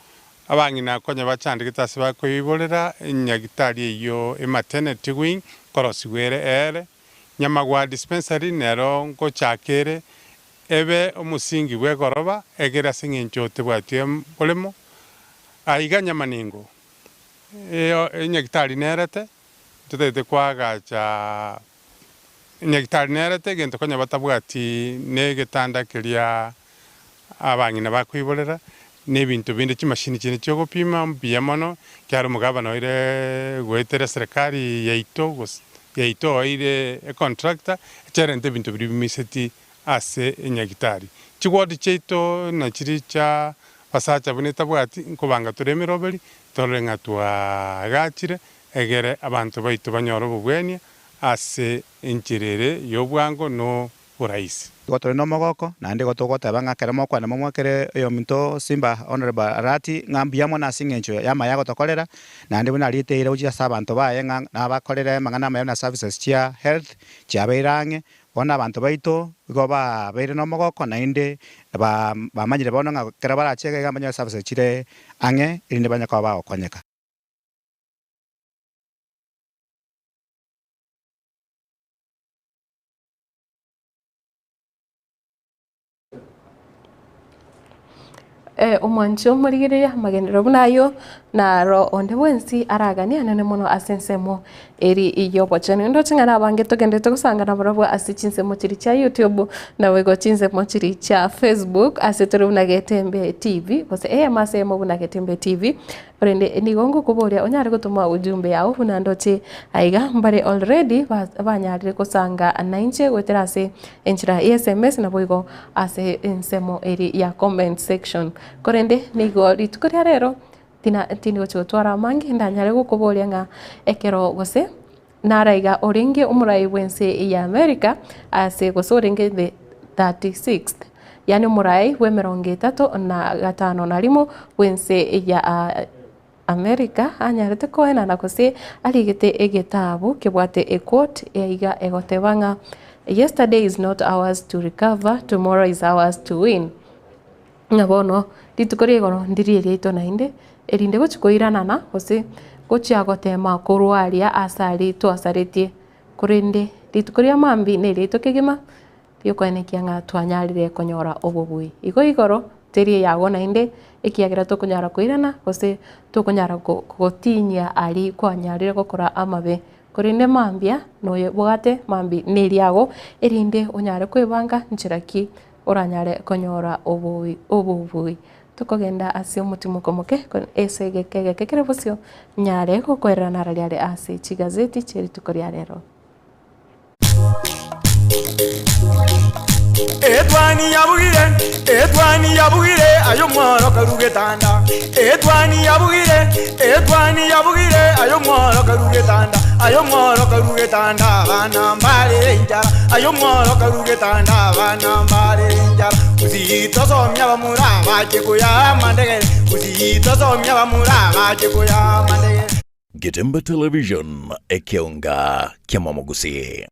abangina konya bachandikita se bakoiborera nyagitari iyo maternity wing korosiwere ere Nyamagwa dispensary nero ngo chakere ebe omusingi bwe goroba egera singinchote bwatie bolemo aiga Nyamanengo nyagitari nerete tutete kwagacha nyagitari nerete gento konya batabwati negetanda kiria abangina bakwiborera nebintu bindi chimashini chine cyo gupima biyamono kyaro mugabano ire gwetere serikali yaito ire contractor cherente bintu bimiseti ase nyagitari chigwadi cheito na chiricha pasacha buneta bwati nkubanga turemeroberi torenga twagachire egere abantu baito banyoro bugwenia ase inchirere yobwango no urahisi. Gotore no mogoko na ndi gotogoteba ngakere moko na momwakere yo minto Simba Honorable Arati ngambia mona singencho yama yago tokolera na ndi buna riteire uja sabantu baye na bakorere mangana mayo na services chia health chia beirange bona abantu baito goba bere no mogoko na inde bamanyire bono ngakere barachege gamanya services chire ange inde banya kwa ba okonyeka. Omwancho murigiria magenero bunayo na ro onde bwensi aragania nene muno asensemo eri iyo bochani ndo chingana bange togende tugusanga na barabwa asichinsemo chiri cha YouTube na wego chinsemo chiri cha Facebook aseturu nagetembe TV bose masemo bunagetembe TV prende nigongo kuboria onyare gutuma ujumbe yao buna ndoche aiga mbare already banyarire kusanga anainche weterase enchira SMS na boigo ase ensemo eri ya comment section korende nigo ritukoria rero tini gutwara mangi ndanyare gukuboria nga ekero gose naraiga oringe umurai wense ya America ase gosoringe the 36th yani umurai we 35 na limo wense ya America anyarete koena na kose aligete egetabu kibwate a quote eiga egotebanga yesterday is not ours to recover, tomorrow is ours to win. Ngabono ditukore goro ndiriye ito na inde erinde gochikoirana na kose gochia gotema kurwaria asari to asaretie kurinde ditukoria mambi ne rito kegema yokoenekia nga twanyarire konyora obobui igo igoro terie yago na inde ikiagira to kunyara koirana kose to kunyara gotinya ari kwanyarire gokora amabe kurinde mambia noye bogate mambi neriago erinde onyare kwebanga nchiraki oranyare konyora obubui tukogenda ase omutimo komoke kon esege kege kekerebosio nyare gokorera narariare ase chigazeti cheri tukoria rero Etwani yabugire ayo mwaro karugetanda Etwani yabugire ayo mwaro karugetanda bana mbare njara ayo mwaro karugetanda bana mbare njara uzito somya bamura baje kuya mandegere uzito somya bamura baje kuya mandegere. Getembe Television ekionga kiamamogusi.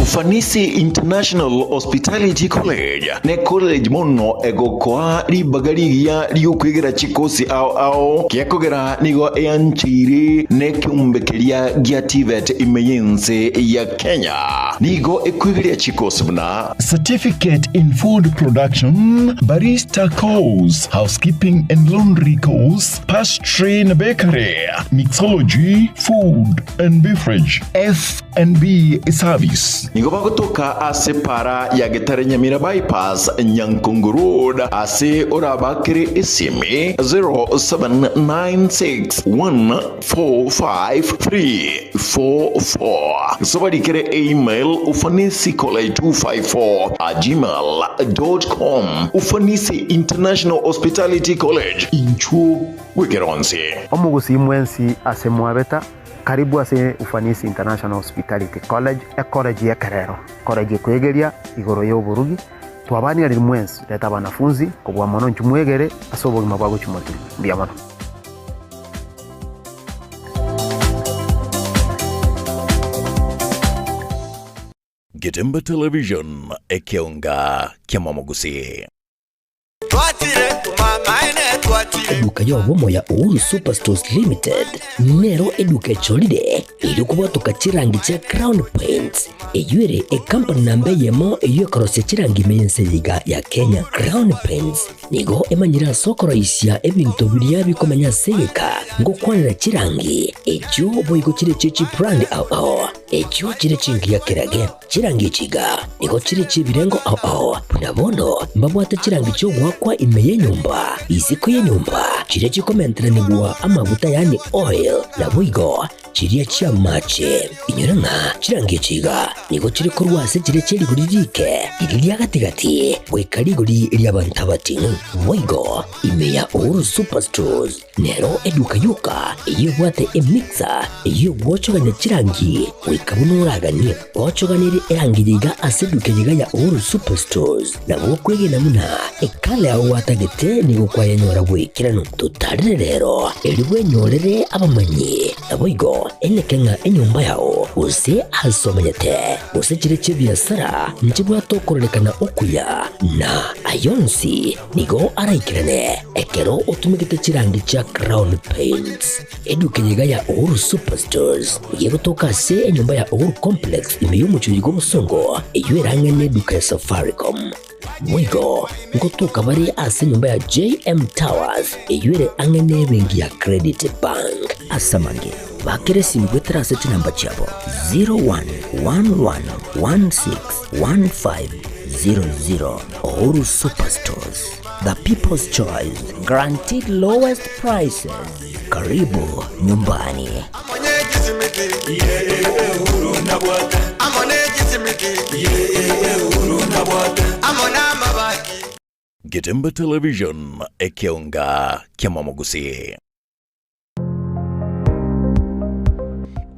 Ufanisi International Hospitality College ne college mono egokoa ribagarigia riukwigera chikosi ao kiakogera nigo eanchiri ne kiumbekeria gia TVET imeyense ya Kenya nigo ekwigeria chikosi buna certificate in food production, barista course, housekeeping and laundry course, pastry and bakery, mixology, food and beverage, F&B service. Nigo bagotoka ase para ya Getare Nyamira bypass Nyankongo road ase orabakire esime 0796145344 sobadikire email ufanisicollege254@gmail.com Ufanisi International Hospitality College inchuo wekeronse omugusi mwensi ase mwabeta karibu ase Ufanisi International Hospitality College college ya Kerero college kwegeria igoro yo burugi twabani ari mwensi leta banafunzi kubwa mono nchumwegere asobo mabwago chumoti mbia mono. Getembe Television ekionga kiamamogusi. Eduka yobomo ya Uhuru Superstores Limited nero eduka cholide ilikuwa tukachirangi cha Crown Paints eyuere company nambe yemo eyokorose chirangi mense yiga ya Kenya. Crown Paints nigo emanyira sokoro isia ebintu biria bikomanya segeka ngo kwanira chirangi echo boigo chire chichi brand ao echo chire chingi ya kirage chirangi chiga nigo chire chibirengo ao punabono mbabwate chirangi cyo gwakwa imeye nyumba iziko ye nyumba chire chikomentra nigwa amavuta yani oil na boigo chiria chia mache inyuranga chirangie chiga nigo chiri kurwase chiri chiri guririke iriria gatigati gwikari guri iria bantabatinu Moigo imeya Uhuru Superstores nero eduka yuka iyo gwate emixer iyo gwochoganya chirangi wikabunuragani gwochoganire erangiriga aseduke ya Uhuru Superstores na gwokwege namuna ekale aho watagete nigo kwayanyora gwikirano tutarire rero eriwe nyorere abamanyi na Moigo enekenga enyumba yao use asomanyete use chire biashara njibwa tokorelekana okuya na Ayonsi nigo araikirane ekero utumikite chirangi cha Crown Paints eduke ya Uhuru Superstores yego toka se enyumba ya Uhuru Complex imeyumu chuyigo musongo iyo erangene duka ya Safaricom Moigo ngotoka bari ase nyumba ya JM Towers iyo ere angene bengi ya Credit Bank asamange bakire simu gwetera seti namba chabo 0111161500 Uhuru Superstores, the people's choice, guaranteed lowest prices. Karibu nyumbani. Getembe Television ekionga kia Mwamogusi.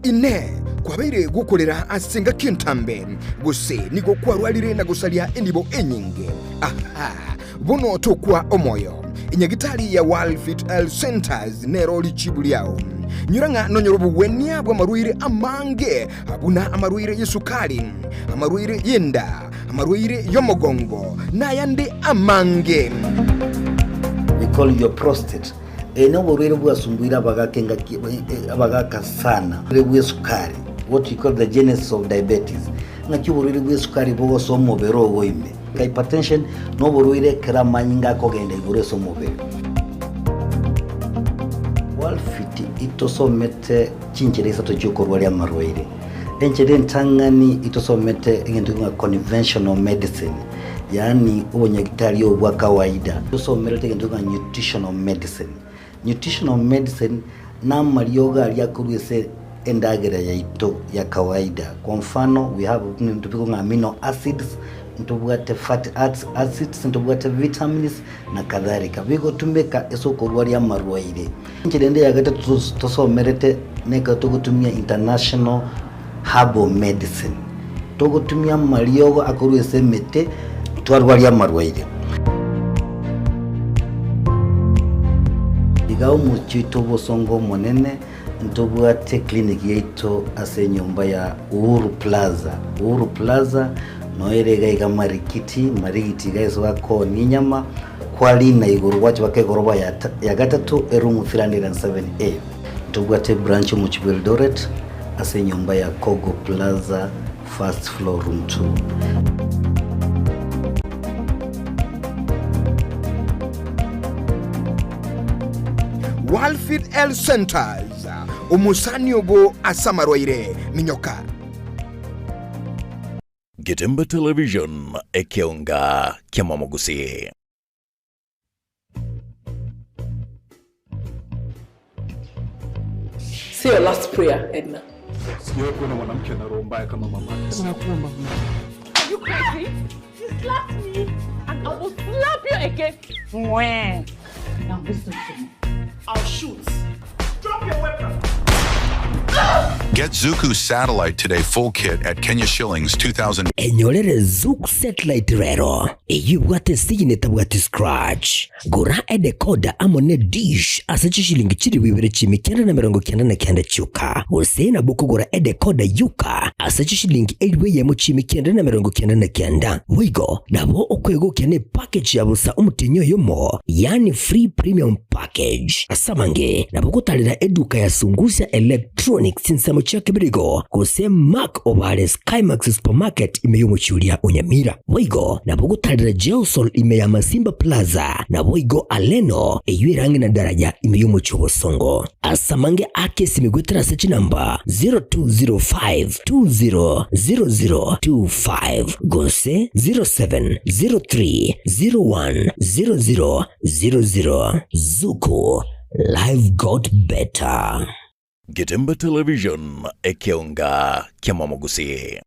Ine kwabeire gukorera asenga kintambe guse nigo kwarwalire na gusalia endibo enyinge bono tokwa omoyo inyagitali ya World Fit Health Centers nero lichibuliao nyuranga nonyorobu wenia bwa maruire amange abuna amaruire yesukali amaruire yenda amaruire yomogongo na yande amange. We call your prostate eno borwere bwasumbuira abagaka sana bwe sukari, what we call the genesis of diabetes. Ngaki borwere bwe sukari bogo somo bero goime hypertension no borwere kramanyinga kogenda ibure somo be walfiti itosomete chinjereza tojokorwa ya marwaire enjere ntangani itosomete ngendo nga conventional medicine, yani ubonyagitari obwa kawaida itosomete ngendo nga nutritional medicine. Nutritional medicine na marioga aliakurwese endagera ya ito ya kawaida. Kwa mfano we have amino acids, ntubwate fatty acids, ntubwate vitamins na kadhalika. Bigo tumeka esokorwa ya marwaire. Nchirende ya gata tosomerete neka togutumia international herbal medicine. Togutumia marioga akurwese mete twarwa ya marwaire. Igao muchito bosongo monene ntobwate clinic yeito ase nyumba ya Uhuru Plaza. Uhuru Plaza noerega iga marikiti gaiso wako ninyama kwali na iguru wacho wake goroba ya gatatu erumu 307A. Ntobwate branch mu Eldoret ase nyumba ya Kogo Plaza first floor room 2. World Fit Health Centers umusani obo asamarwaire minyoka. Getembe Television ekionga kia Mwamogusi. See your last prayer, Edna. Siyo kuna mwanamke na roho mbaya kama mama. Nakuomba. Are you crazy? You slapped me and I will slap you again. Now listen to me. I'll shoot. Drop your weapon. Get Zuku Satellite Today full kit at Kenya shillings 2,000. Enyorere Zuku Satellite rero. Eyuwate siyine tabwate scratch. Gura decoder amone dish asachi shilingi chiri wibere chimi kenda na merongo kenda na kenda chuka. Usena buku gura decoder yuka asachi shilingi edwe yemo chimi kenda na merongo kenda na kenda. Wigo nabo okwego kene package ya busa umutinyo yomo, yani free premium package. Asamange nabo kutalira eduka ya Sungusia Electronics sinsamo chake birigo kuse Mark Ovales Skymax Supermarket imeyomo chulia Unyamira. Wigo nabo kutalira Geosol imeya Masimba Plaza na Wigo Aleno eyuirangi na daraja imeyomo Chobosongo. Asamange ake simigwetera search number 0205200025 gose 0703010000. Zuku, life got better. Getembe Television ekionga kia Mwamogusi.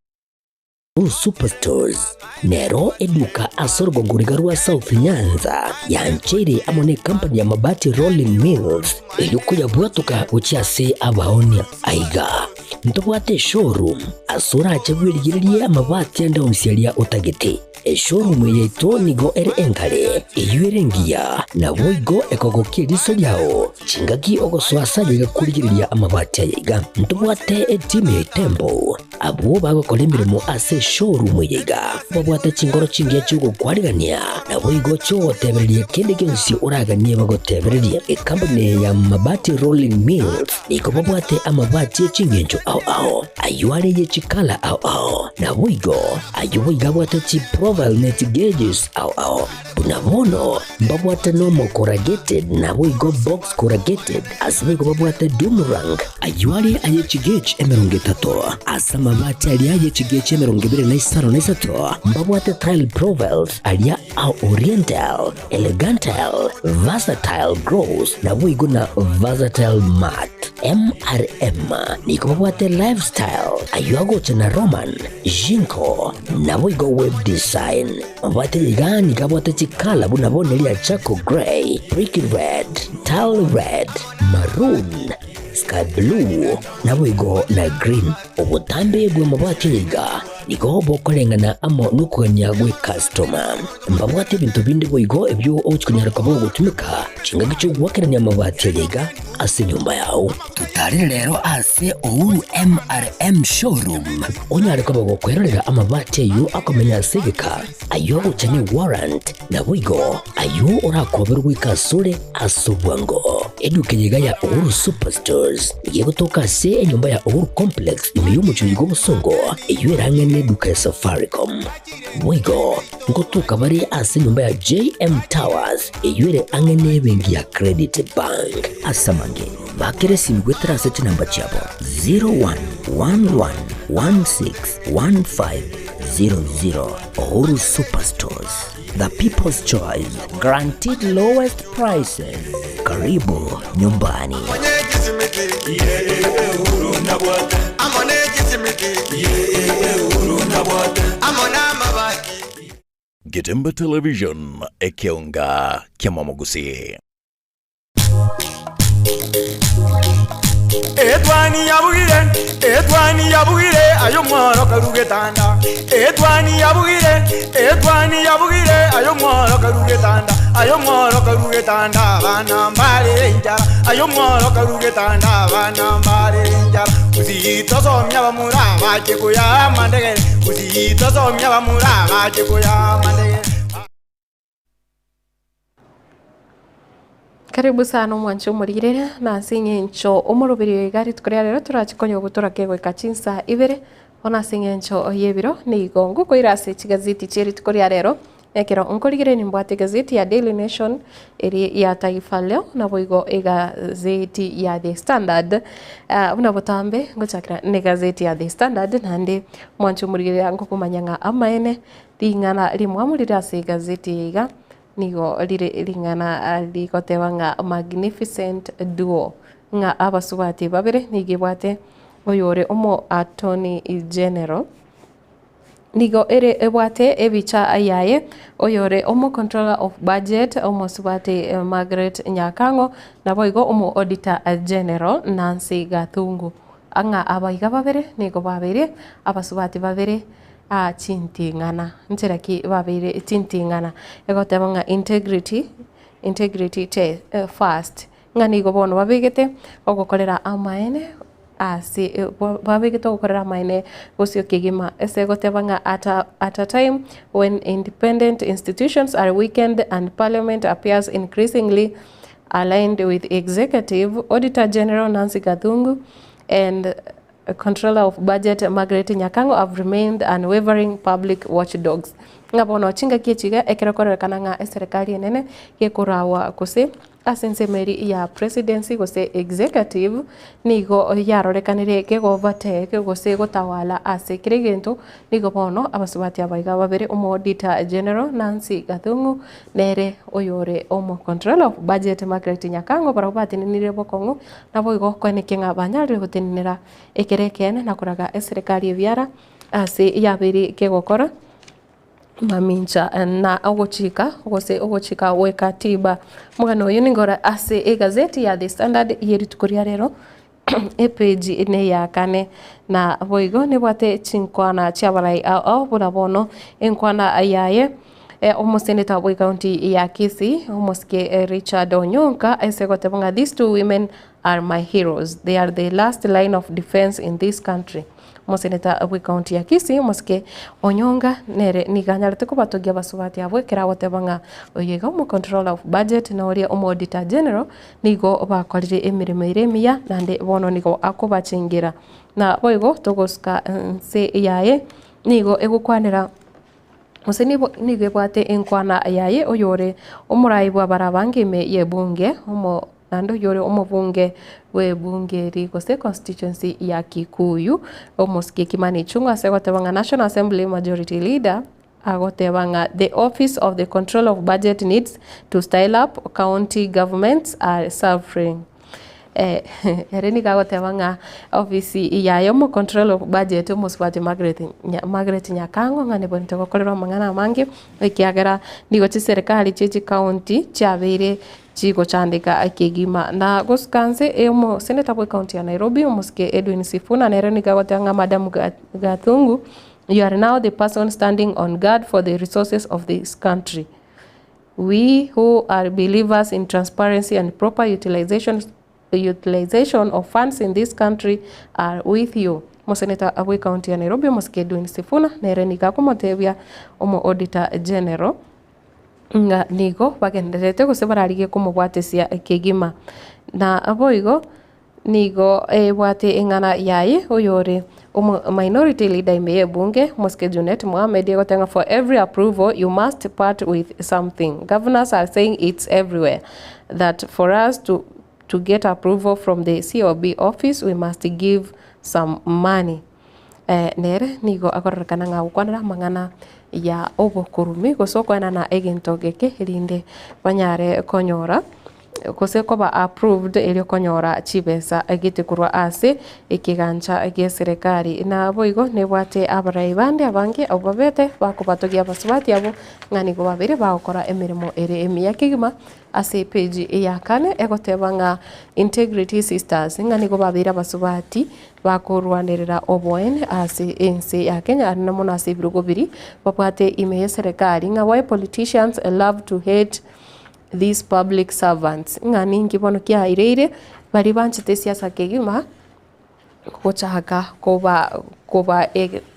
Superstores nero eduka asorgo ngurigarua South Nyanza ya nchiri amone company ya mabati Rolling Mills eyuko ya bwatuka uchiase abaonia aiga ntobwate showroom asura achagwirigirie amabati anda onsialia utagete showroom yeto nigo ere enkare eyuerengia na boigo ekogokie riso yao chingaki ogoswasa yiga kurigiriria amabati aiga ntobwate team Tembo abo bagokora imirimo ase showroom yiga babwate chingoro chingia chugo kwarigania na boigo cho tebererie kende kyonsi uraganie bagotebererie company ya mabati Rolling Mills iko babwate amabati chingenjo ao ayuare ye chikala ao na boigo ayuiga bwate chi profile net gauges ao bunabono babwate normal corrugated na boigo box corrugated asbigo babwate Dumarang ayuare aye chigage emeronge tato asama mabati alia ye chigage emeronge bire na isaro na isato babwate tile profiles alia au oriental elegantal versatile gross na boigo na versatile mat MRM niko babwate lifestyle ayuago chana Roman Jinko na boigo web design babwate yigani kabwate chikala bunabone lia Chaco Grey, Brick Red, Tile Red, Maroon, Sky Blue na boigo na Green obutambe bwe mabwate yiga niko bokolengana amo nukanya gwe customer mbabwate bintu bindi boigo ebyo ochikunyara kabo gutumika chinga gicho gwakeranya mabwate yiga ase nyumba yao tutari lero ase Uhuru MRM showroom onyare kabo gukwerera amabwate yu akomenya segeka ayo guchani warrant na boigo ayo urakoberwa ikasure asubwango eduke yiga ya Uhuru Superstores yego toka se nyumba ya Uhuru Complex imiyumu chuyigo musongo iyo erangene eduka ya Safaricom boigo ngotuka bari ase nyumba ya JM Towers iyo ere angene bengi ya Credit Bank asamange bakere simgwetera sete namba chabo 0111161500 Uhuru Superstores, the people's choice, guaranteed lowest prices. Karibu nyumbani. Getembe Television ekionga kia Mwamogusi. Etwani yabugire ayo mworo karugetanda etwani yabugire ayo mworo karugetanda bana mbale njara ayo mworo karugetanda bana mbale njara uzitosomya bamura baje kuya mandegere uzitosomya bamura baje kuya mandegere. Karibu sana mwancho muririre na singencho omurubiri igari tukoria rero turachikonya gutura kego ikachinsa ibere ona singencho yebiro ni gongo koirase chigazeti cheri tukoria rero ekero onkorigire ni mbwate gazeti ya Daily Nation eri ya Taifa Leo na boigo gazeti ya The Standard una botambe ngochakira ne gazeti ya The Standard nande mwancho muririre yango kumanyanga amaene dingana limwamurira ase gazeti iga nigo lingana likotewa nga magnificent duo nga abasubati babere nigibwate oyore omo attorney general nigo ere ebwate ebicha ayaye oyore omo controller of budget omo subate Margaret Nyakango na boigo omo auditor general Nancy Gathungu anga abaiga babere nigo babere abasubati babere chintingana nteraki babire chintingana egoteba nga integrity first ngani go bono babigete ogokorera amaene ase babigete ogokorera amaene gosio kigima ese goteba nga at a time when independent institutions are weakened and parliament appears increasingly aligned with executive auditor general Nancy Gathungu and Controller of Budget Margaret Nyakango have remained unwavering public watchdogs. Ngabono chinga kichiga ekerekorera kananga serikali nene gekurawa kose asensemeri ya presidency gose executive nigo yarorekanire kegovateke gose gotawala ase kire gento nigo bono abasubati abaiga babere omo auditor general Nancy Gathungu nere oyore omo control of budget Margaret Nyakango barabati nire bokongo nabo igo kweneke ngabanyarire gotenera ekerekene na kuraga serikali ebiara ase yabiri kegokora mamincha na ogochika we katiba mugano uyu ningora ase egazeti ya The Standard yeritukuria rero page ine ya kane na boigo ne bwate chinkwana chabarai au burabono enkwana ayaye omoseneta wa county ya Kisii omoske Richard Onyonka esegotebanga these two women are my heroes, they are the last line of defense in this country. Moseneta wa county ya Kisii moske Onyonga nere niganyarete kubatogia basubati abwe kera gotebanga oyega omo control of budget na oria omo auditor general nigo bakorire emirimo iremia nande bono nigo akobachingira na boigo togoska se yaye nigo egukwanira Museni nigo bwate enkwana yaye oyore omuraibwa barabangime ye bunge omo nando yore omubunge we bunge rigose constituency ya Kikuyu omoske Kimani Ichung'wa segotebanga National Assembly Majority Leader agotebanga the office of the control of budget needs to style up county governments are suffering. Ereni gagotebanga office yayo mo control of budget omuswati Margaret Nyakango ngane bonte gokorera mangana mangi ikiagera nigo ci serikali ci county chabere chigo chandika akigima na goskanse emo senator wa county ya Nairobi omuske Edwin Sifuna na ereni gagotanga Madam Gathungu, you are now the person standing on guard for the resources of this country. We who are believers in transparency and proper utilization of funds in this country are with you. Moseneta wa county ya Nairobi omuske Edwin Sifuna na ereni gakomotebia omo auditor general nga nigo bagenderete gose bararige kumubwatesia kigima na aboigo nigo bwate engana yaye oyore minority leader imeye bunge moske Junet Mohamed gotenga for every approval you must part with something. Governors are saying it's everywhere that for us to get approval from the COB office we must give some money. Nere nigo akorrekana nga ukwanira mangana ya obokurumi gosokwana na egento geke rinde banyare konyora kose koba approved elio konyora chibesa egitikurwa ase ikigancha ege serikali na boigo ne bwate abaraibande abange obabete bakubatogia basubati abo ngani go babere bakora emirimo ere emiya kigima ase page ya kane egotebanga Integrity Sisters ngani go babira basubati bakorwanirira oboen ase ense ya Kenya arina mona ase birugo biri babwate imeye serikali nga why politicians love to hate these public servants ngani ngibono kia ireire bari banchite siasa kegima kochaka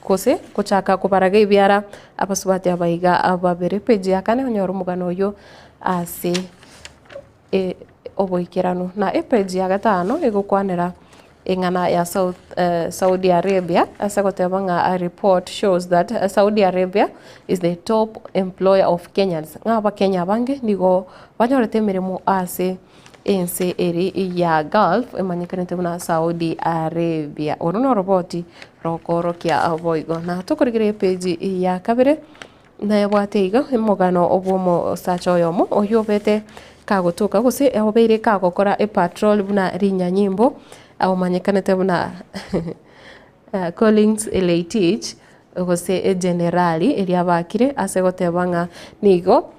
kose kochaka kubaraga ibiara abasubati abaiga ababere page yakane onyoro mugano yo ase oboikirano na page ya gatano egokwanira engana ya Saudi Arabia asagotebanga a report shows that Saudi Arabia is the top employer of Kenyans ngaba Kenya bange nigo banyorete mirimo ase ense eri ya Gulf emanyikanete na Saudi Arabia orono roboti rokoro kia aboigo na tukurigire page ya kabere na yabwateiga emogano obomo sacho yomo oyobete kagotuka gose obeire kagokora patrol buna rinya nyimbo au manyekanete buna Collins Leitich gose generali eria bakire asegotebanga nigo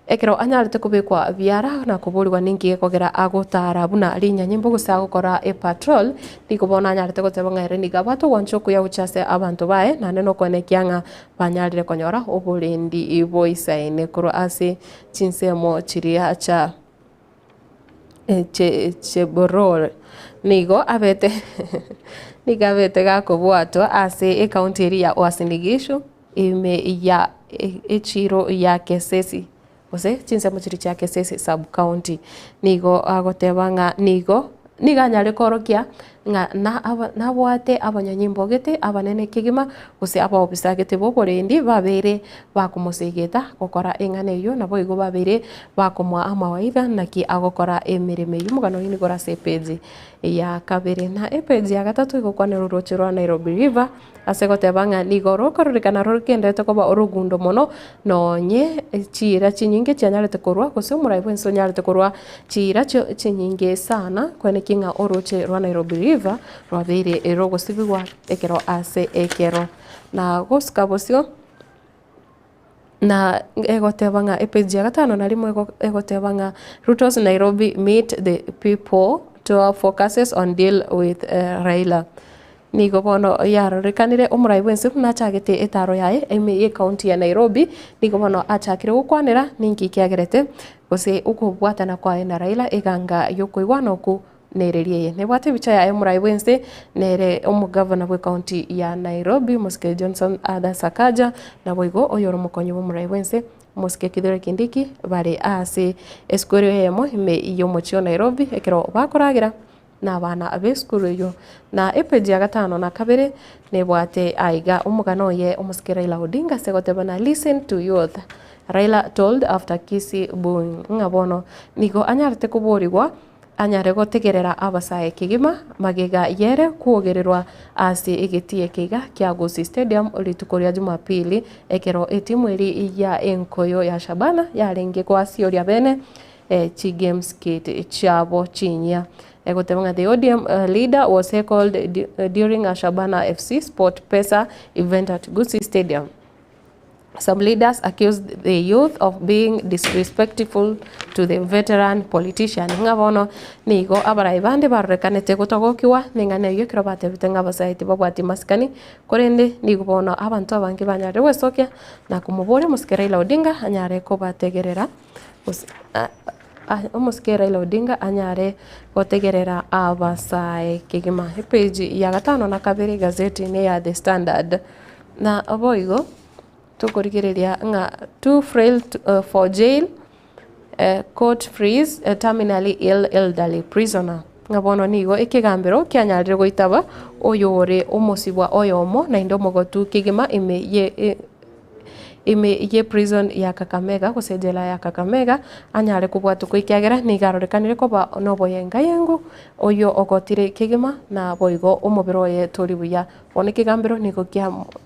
ekero anyarete kubikwa biara na kuburirwa ningi kogera agotara buna rinya nyimbo gose agokora patrol nikubona anyarete gotebanga ere nigabato wanchoku ya uchase abantu bae na neno konekianga banyarire konyora oburendi iboisaine kuro ase chinsemo chiria cha cheborol nigo abete nigabete gakobwato ase county area Uasin Gishu ime ya echiro ya Kesesi ose chinsemo chiri cha Kesesi sub county nigo agotebanga nigo niganyare korokia nga na bwate abanyanyimbo gete abanene kigima gose aba obisa gete bo borendi babere bakumusigeta gukora engane yo nabo igo babere bakumwa amawaitha naki agokora emirime y'umugano ni gora sepeji ya kabere na epeji ya gatatu igokwana ruroche rwa Nairobi River asegote banga nigoro kororikana rorikendete koba orugundo mono nonye chira chinyinge cyanyarete korwa gose umuraibu enso nyarete korwa chira chinyinge sana kwene kinga oroche rwa Nairobi River rwabere erogo sibigwa ekero ase ekero na gosika bosio na egotebanga epeji ya gatano na rimwe egotebanga Ruto's Nairobi meet the people to focuses on deal with Raila nigo bono yarorikanire umuraibu ense nachagete etaro yae eme county ya Nairobi nigo bono achakire gukwanira ninki kiagerete gose ukubwatana kwa na Raila eganga yokuigwana oku nererie ne bwate bicha ya umuraibu ense nere umugavana bwe county ya Nairobi Muske Johnson Adasakaja na boigo oyoro mukonyi umuraibu ense Muske Kithure Kindiki bare ase eskurio yemo ime iyo mochio Nairobi ekero bakoragira na bana abeskuru yo na epeji ya gatano na kabere ne bwate aiga umugano ye Muske Raila Odinga segotebana listen to youth Raila told after Kisi Bung ngabono nigo anyarte kuborigwa anyare gotegerera abasae kigima magega yere kuogererwa ase egetie kiga kya Gusii Stadium olitukoria Jumapili ekero etimweri ya enkoyo ya Shabana yarenge kwa sioria bene chi games kit chabo chinya egotemanga the ODM leader was heckled during a Shabana FC Sport Pesa event at Gusii Stadium. Some leaders accused the youth of being disrespectful to the veteran politician. Ngabono nigo abaraibande barekanete gutogokiwa ningane yekiro batebite ngabasaiti babwati maskani korende nigo bono abantu abangi banyare wesokia na kumubore Muske Raila Odinga anyare ko bategerera Muske Raila Odinga anyare gotegerera abasae kigima page ya gatano na kabiri gazeti ne ya The Standard na aboigo tukurikireria nga too frail for jail court freeze terminally ill elderly prisoner ngabono nigo ikigambiro kyanyarire goitaba oyore omosibwa oyomo na indo mogotu kigima ime ye prison ya Kakamega kusejela ya Kakamega anyare kubwatu kuikiagera nigarorekanire koba nobo yenga yengu oyo ogotire kigima na boigo omobiro ye toribuya one kigambiro niko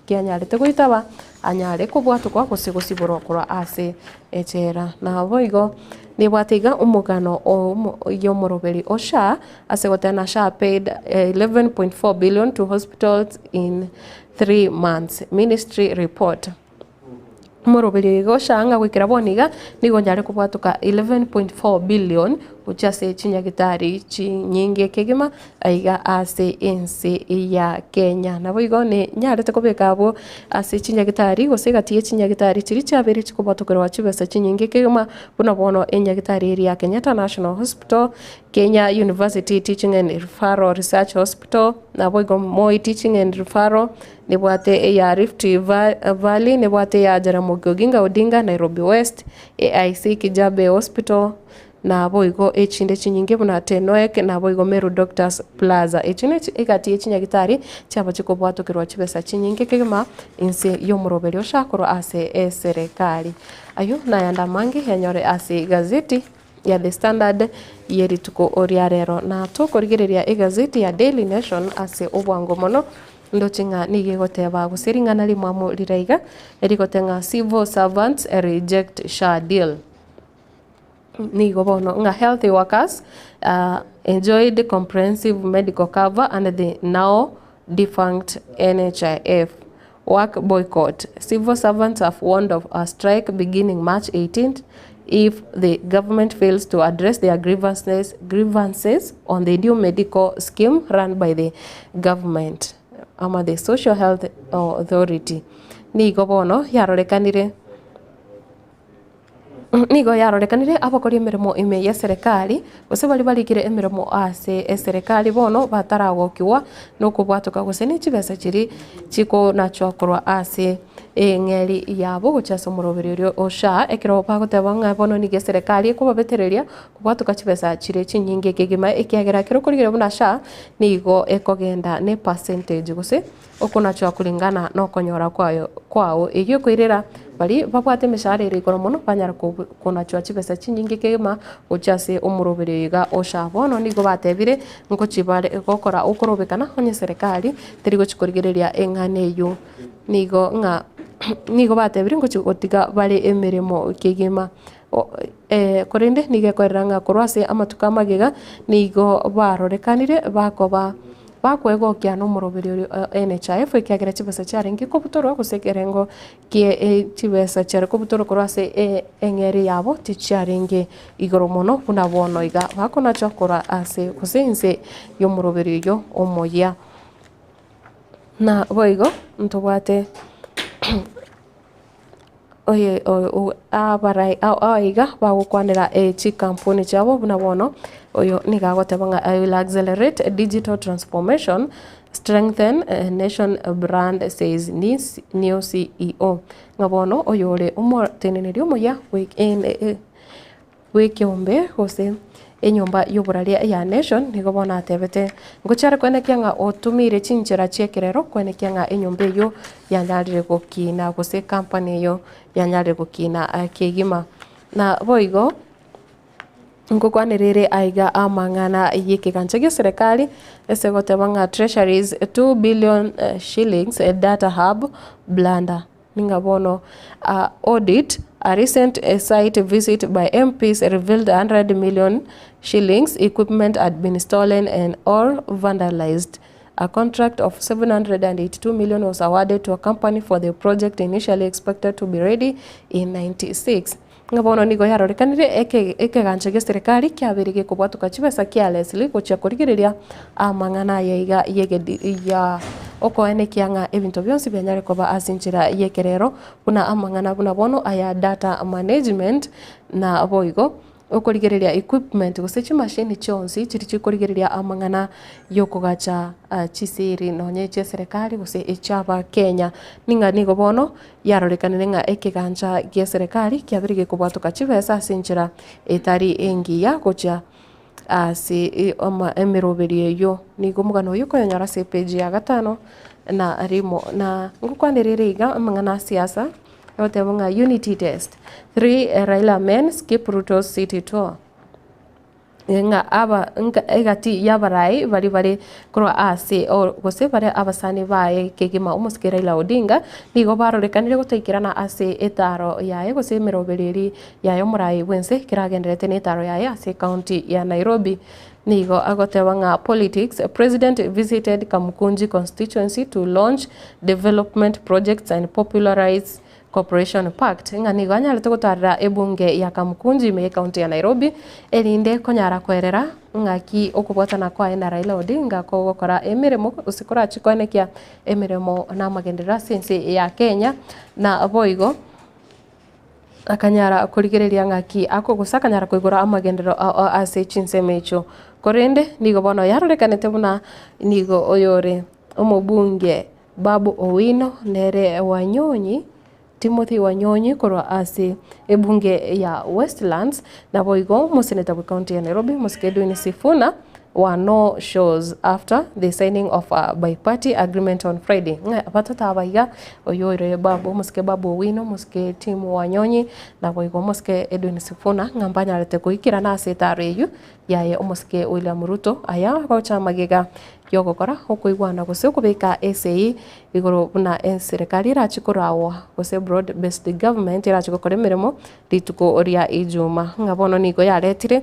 kyanyarete goitaba anyare kubwatu kwa kusigusiburo kura ase echera na boigo nibwatiga umugano yo moroberi osha asegotana sha paid 11.4 billion to hospitals in 3 months ministry report moroberi goshanga gwikira boniga nigo nyare kubwatuka 11.4 billion uchase chinyagitari chinyinge kegima aiga ase ense ya Kenya na boigo ne nyarete kubeka abo ase chinyagitari gosegatie chinyagitari chiri chabiri chikubwatuka chibesa chinyinge kegima buna bono enyagitari eri ya Kenyatta National Hospital Kenya University Teaching and Referral Research Hospital na boigo Moi Teaching and Referral nebwate ya Rift Valley nebwate ya Jaramogi Oginga Odinga Nairobi West AIC Kijabe Hospital na boigo echinde chinyinge buna Tenoek na boigo Meru Doctors Plaza echine egati echinyagitari cyaba chikobwatukirwa chibesa chinyinge kegema inse yo muroberi oshakoro ase serikali ayo na yanda mangi yanyore ase gazeti ya The Standard yeri tuko oriarero na tukorigereria egazeti ya Daily Nation ase obwango mono ndochinga nigegoteba gusiringana limwamu liraiga erigotenga civil servants reject SHA deal nigo bono nga healthy workers enjoyed comprehensive medical cover under the now defunct NHIF work boycott. Civil servants have warned of a strike beginning March 18th if the government fails to address their grievances on the new medical scheme run by the government ama the Social Health Authority. Nigo bono yarorekanire abakora emirimo ime ya serikali gose bali balikire emirimo ase serikali bono bataragokiwa no kubwatuka gose ni chibesa chiri chiko nacho akorwa ase ng'eri yabo gochasa omoroberi orio osha ekero bagoteba ng'a bono nige serikali ekobabetereria kobwatuka chibesa chire chinyinge ekegima ekiagera kero korigera buna sha nigo ekogenda ne percentage gose okonachwa kulingana nokonyora kwao egio koirera bari babwate emeshara ere igoro mono banyara konachwa chibesa chinyinge ekegima gochase omoroberi iga osha bono nigo batebire ngochibare gokora okorobekana onye serikali teri gochikorigereria eng'ane eyo nigo batebire ngotiga bare emeremo kegima korende nigekorera ng'a korwa ase amatuko amagega nigo barorekanire bakwegokia n'omoroberi orio NHIF ekiagera chibesa chiarenge kobutorwa gose ekerengo kie chibesa chiare kobutorwa korwa ase eng'eri yabo tichiarenge igoro mono buna bono iga bakonachwa kora ase gose inse y'omoroberi oyo omoya na boigo ntobwate oye abarai aiga bagokwanera chikampuni chabo buna bono oyo nigagoteba ng'a I will accelerate digital transformation, strengthen nation brand, says new CEO. Ngabono oyo ore omoteneneri omoya wekiombe gose enyomba y'oburaria ya nation nigo bona atebete ngochara kwenekia ng'a otumire chinchera chiekerero kwenekia ng'a enyomba eyo yanyarire gokina gose company eyo yanyarire gokina kegima na boigo ngokwanirire aiga amang'ana yekigancha gia serikali esegoteba ng'a treasuries 2 billion shillings data hub blunder ninga bono audit. A recent site visit by MPs revealed 100 million shillings equipment had been stolen and or vandalized. A contract of 782 million was awarded to a company for the project initially expected to be ready in 96. Ngabono nigo yarorekanire ekegancha gia serikali kiabirige kubwatuka chibesa kia Leslie gochia kurigireria amang'ana yaiga ya okoenekia ng'a ebinto byonsi byanyare koba asinchira yekerero buna amang'ana buna bono aya data management na boigo okorigereria equipment gose chimashini chionsi chiri chikorigereria amang'ana yokogacha chisiri nonye chia serikali gose echaba Kenya ninga nigo bono yarorekanire ng'a ekigancha gia serikali kiabirige kubwatuka chibesa asinchira etari engiya gocha ase emeroberi eyo nigo mugano oyo koyonyora ase page ya 5 na rimo na ngokwanirire iga amang'ana siasa otebonga unity test 3 Raila men skip Ruto's city tour nga egati yabarai bari korwa ase gose bare abasani bae kegima umusikira Raila Odinga nigo barorekanire goteikirana ase etaro yaye gose emerobereri yayo murai bwense kiragenderete netaro yaye ase county ya Nairobi nigo agoteba ng'a politics. President visited Kamukunji constituency to launch development projects and popularize Cooperation Pact ng'a nigo anyarete gotarira ebunge ya Kamukunji me county ya Nairobi erinde konyara kwerera ng'aki okubwatana kwa na Raila Odinga ko gokora emiremo usikora chikonekia emiremo na magenderera sense ya Kenya na boigo akanyara kurigereria ng'aki ako gusakanyara kuigura amagendero ase chinsemecho korende nigo bono yarorekanete buna nigo oyore omobunge Babu Owino nere Wanyonyi Timothy Wanyonyi korwa ase ebunge ya Westlands na boigo museneta wa county ya Nairobi Edwin Sifuna were no shows after the signing of a bi-party agreement on Friday. Batata abaiga oyoire Babu Owino Tim Wanyonyi na boigo Edwin Sifuna ngambanya arete kuikira na ase tareyu yaye William Ruto aya gocha magega yogokora okuigwana gose okubika SAE igoro buna serikali irachikorawo gose broad based government irachikokora emirimo rituko ria ijuma ngabono nigo yaretire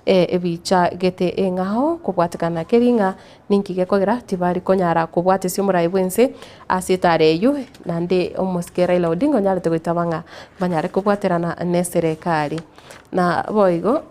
ebicha gete eng'aho kubwatikana keringa ninki gekogera tibari konyara kubwatisia omorai bwense ase tareyu nande Raila Odinga nyarete goitabanga banyare kubwaterana ne serikali na boigo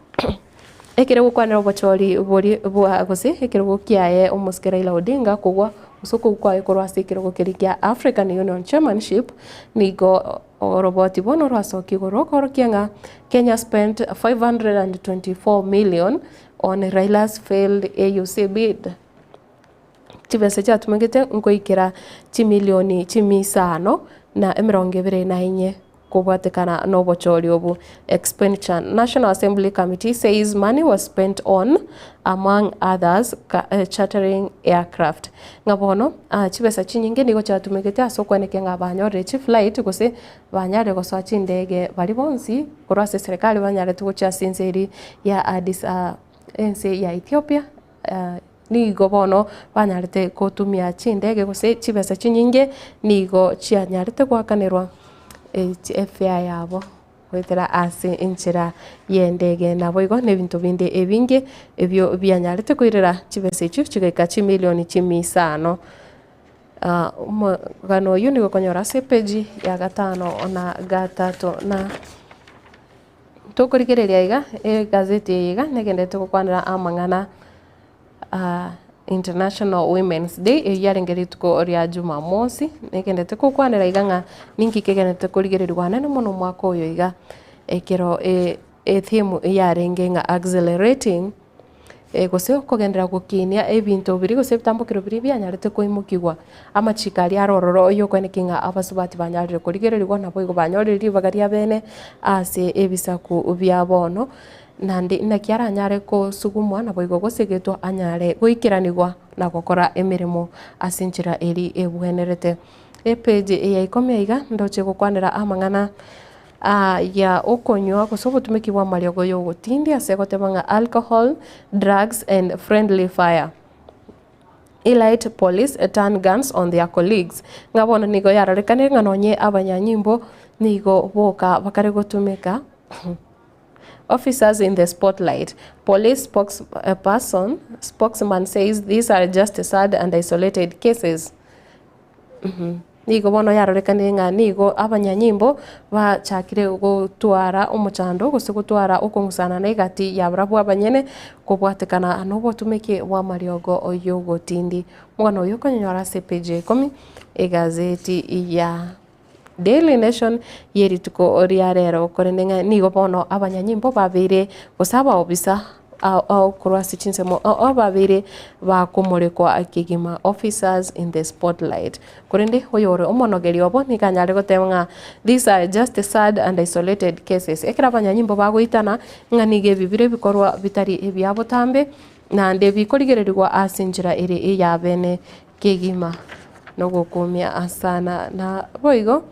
ekere gukwanira obochori bwa gose ekere gukiaye Raila Odinga kugwa usuku kwa korwa sikiro gukirikia African Union Chairmanship nigo roboti bono rwasoki goroko rokianga Kenya spent 524 million on Raila's failed AUC bid. Chibese chatumengete nkoikira chimilioni chimisano na 24 kubwatikana n'obuchori obu expenditure. National Assembly Committee says money was spent on, among others, chartering aircraft. Ngabono chibesa chinyingi nigo chatumikite asokwanike nga banyorire chi flight gose banyare goswachi ndege bali bonsi kurase serikali banyare tugocha sinseri ya Addis ense ya Ethiopia nigo bono banyarite kutumia chindege gose chibesa chinyingi nigo chianyarite gwakanirwa FAI yabo wetera ase inchira yendege nabo igo nebintu bindi ebingi ebyo byanyarite kwirira chibese echo chigeka chi milioni 500 gano yuni gokonyora sepeji ya 5 na 3 na tukurigereria iga gazeti iga negendete gukwanira amang'ana International Women's Day yarengerituko ria Jumamosi negendete kukwanira iganga ninki kegenete kurigerirwa nene muno mwaka uyo iga ekero theme yarenge nga accelerating gose kugendera gukinia ebintu biri gose bitambukiro biri byanyarite kuimukigwa amachikari arororo yo kwenekinga abasubati banyarire kurigerirwa nabo igo banyoriri bagaria bene ase ebisaku byabono nandi nakiara nyare ko sugumwa nabo igo gosegetwa anyare goikiranigwa na gukora emirimo asinchira eri ebwenerete page ya ikomia iga ndoche gukwanira amang'ana ya ukonywa kusobotumikibwa mariogo yo gutindi asegotebanga alcohol, drugs and friendly fire. Elite police turn guns on their colleagues. Ngabona nigo yararekane nganonye abanyanyimbo nigo boka bakare gutumika officers in the spotlight. Police spokesman says these are just sad and isolated cases. Nigo bono yarorekane nga nigo abanyanyimbo bachakire gutwara umuchando gose gutwara ukungusana na igati yabrabu abanyene kubwatekana nobotumike wa mariogo oyo gotindi mugano oyo konyora page 10 egazeti ya Daily Nation yerituko ria rero korenenga nigo bono abanyanyimbo babire gusaba obisa au kurwasi chinsemo babire bakumurikwa akigima officers in the spotlight kurende hoyore omonogeri obo nikanyare gotemwa these are just sad and isolated cases ekira abanyanyimbo bagoitana nganige bibire bikorwa bitari ebyabo tambe na ndebi korigererirwa asinjira ere ya bene kigima no gukumia asana na boigo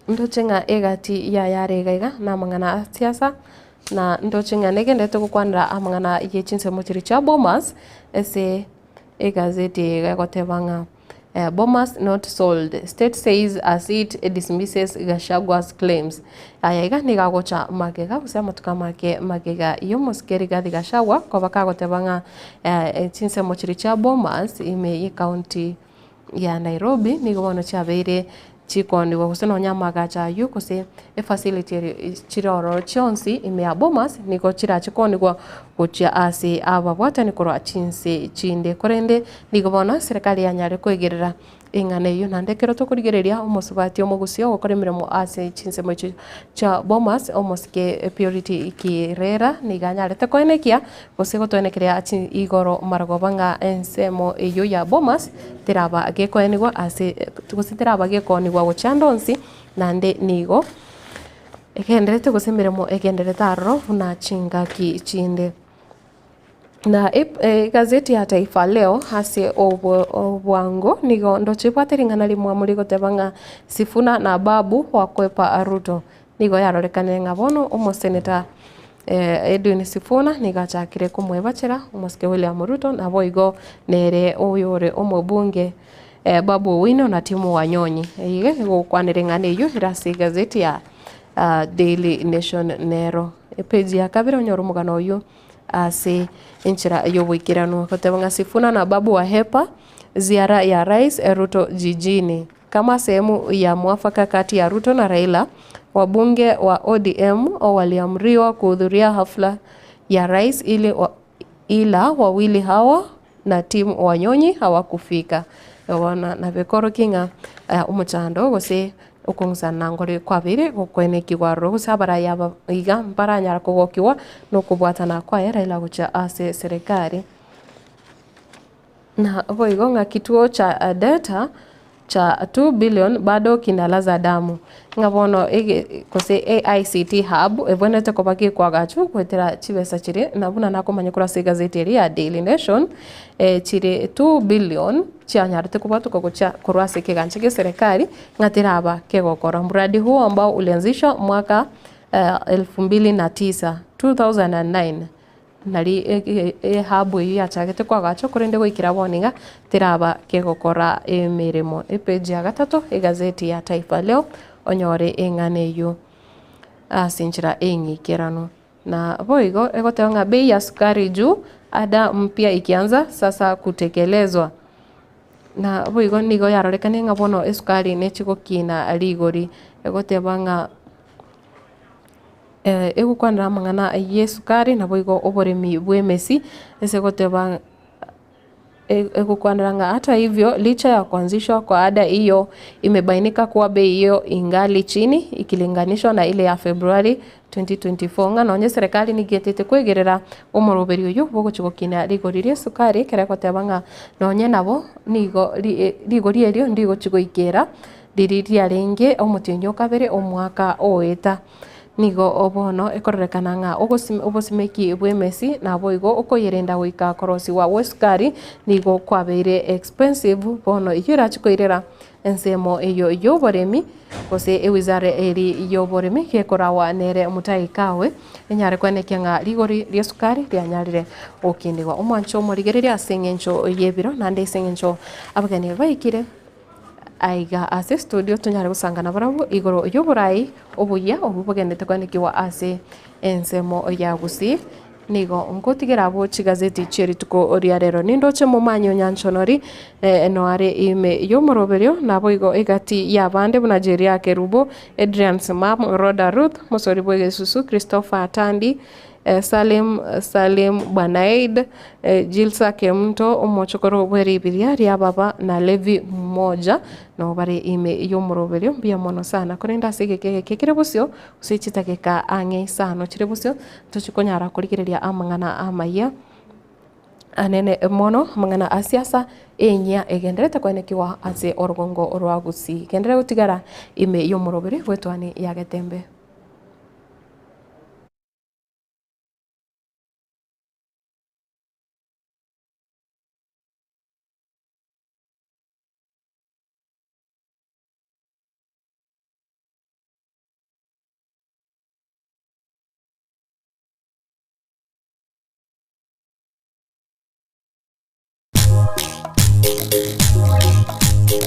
ndochenga egati ya yaregaiga na mangana siasa na ndochenga negendete gukwanira amangana yechinse mutiri cha Bomas ese egazeti gagotebanga Bomas not sold. State says as it dismisses Gachagwa's claims. Ayaiga nigagocha magega kusema tukamake magega iyo muskeri gathi Gachagwa kwa bakagotebanga chinse mutiri cha Bomas ime county ya Nairobi nigobono chabeire chikondi guseno nyamaga chayu kuse facility chiroro chonsi ime ya Bomas niko chira chikondi gwa gucha ase ababwata nikoro chinse chinde korende nigobona serikali yanyare kwegerera ingane yo nandekero to kurigereria omosubati omugusio gukora emirimo ase chinse mocho cha Bomas omoske purity ikirera niganyarete koenekia gose gotoenekeria igoro maragobanga ensemo eyo ya Bomas teraba agekoenigwa ase tugoseteraba agekonigwa guchandonsi nande nigo egenderete gose emirimo egenderete arro na chingaki chinde na gazeti ya Taifa Leo hasi obwango nigo ndochibwateringana limwa muri gotebanga Sifuna na Babu wakwepa Ruto nigo yarorekane ngabono omoseneta Edwin Sifuna nigachakire kumwebachera omoske William Ruto na boigo nere oyore omobunge Babu Owino na timu Wanyonyi ige gukwanirengane iyo irasi gazeti ya Daily Nation nero page ya kabira onyoro mugano uyu ase inchira yobwikirano kotebanga Sifuna na Babu wahepa ziara ya Rais Ruto jijini kama sehemu ya mwafaka kati ya Ruto na Raila. Wabunge wa ODM waliamriwa kuhudhuria hafla ya rais ila wawili hawa na timu Wanyonyi hawakufika wana na bekoro kinga umuchando gose ukungusana ngore kwabire gukwenekirwa rugusabara yaba iga mbaranyara kugokiwa no kubwatana kwa Raila gucha ase serikali na boigonga kituo cha data cha 2 billion bado kinalaza damu ngabono kose AICT hub ebonete kobaki kwagachu kwetera chibesa chire nabuna nakomanya kura se gazeti ya Daily Nation chire 2 billion chianyarite kubatu kogocha kurwase kiganche ke serikali ngatiraba kegokora mradi huo ambao ulianzishwa mwaka 2009 nari habu yachagete kwagacho kurende gwikira boninga tiraba kegokora emirimo page ya gatatu gazeti ya Taifa Leo onyore engane yo asinchira engikirano na boigo egotenga bei ya sukari juu ada mpya ikianza sasa kutekelezwa na boigo nigo yarorekane ngabono esukari nechiko kina ligori egotebanga egukwanira mangana yesukari na boigo oboremi bwemesi esegoteba egukwaniranga. Hata hivyo, licha ya kuanzishwa kwa ada hiyo, imebainika kuwa bei hiyo ingali chini ikilinganishwa na ile ya Februari 2024 ngano serikali nigetete kwegerera umuroberi uyu bwoguchigokina rigoririe sukari kerekotebanga nonye nabo nigo rigori elio ndigo chigoikera ririria renge omutinyo kabere omwaka oeta nigo obono ekorekana nga obosimeki bwemesi na boigo okoyerenda goika korosi wa weskari nigo kwabeire expensive bono ikira chikoirera ensemo eyo yoboremi kose ewizare eri yoboremi kekorawa nere mutaikawe enyare kwaneke nga rigori ria sukari rianyarire okindigwa omwancho morigereria asengencho yebiro nande sengencho abagani baikire aiga ase studio tunyare gusangana barabu igoro yoburai obuya obubugendete kwanikiwa ase ensemo ya gusi nigo ngotigera abo chigazeti cheri tuko riarero nindoche mumanyo nyanchonori no are ime yomoroberio nabo igo egati yabande bunajeria kerubo Adrian Simam Roda Ruth Mosori Bwegesusu Christopher Tandi Salim Banaid Jilsa Kemto omochokoro bweri biria baba na Levi mmoja no bare ime yomoroberio bia mono sana korenda sege kekire busyo usichitakeka ange sano chire busyo tuchikonyara kurikireria amangana amaya anene mono mangana asiasa enya egenderete kwanekiwa ase orugongo orwagusi gendere gutigara ime yomoroberio gwetwani yagetembe.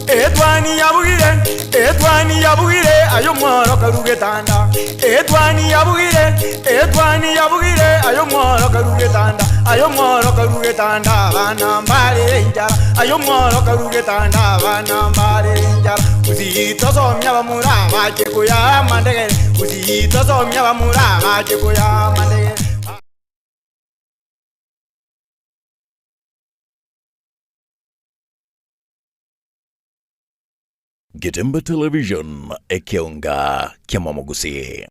Etwani yabugire ayo mworo karugetanda Etwani yabugire ayo mworo karugetanda bana mbale njara ayo mworo karugetanda bana mbale njara uzitosomya bamuraba chekuya mandegere uzitosomya bamuraba chekuya mandegere. Getembe Television ekionga kiamamogusi.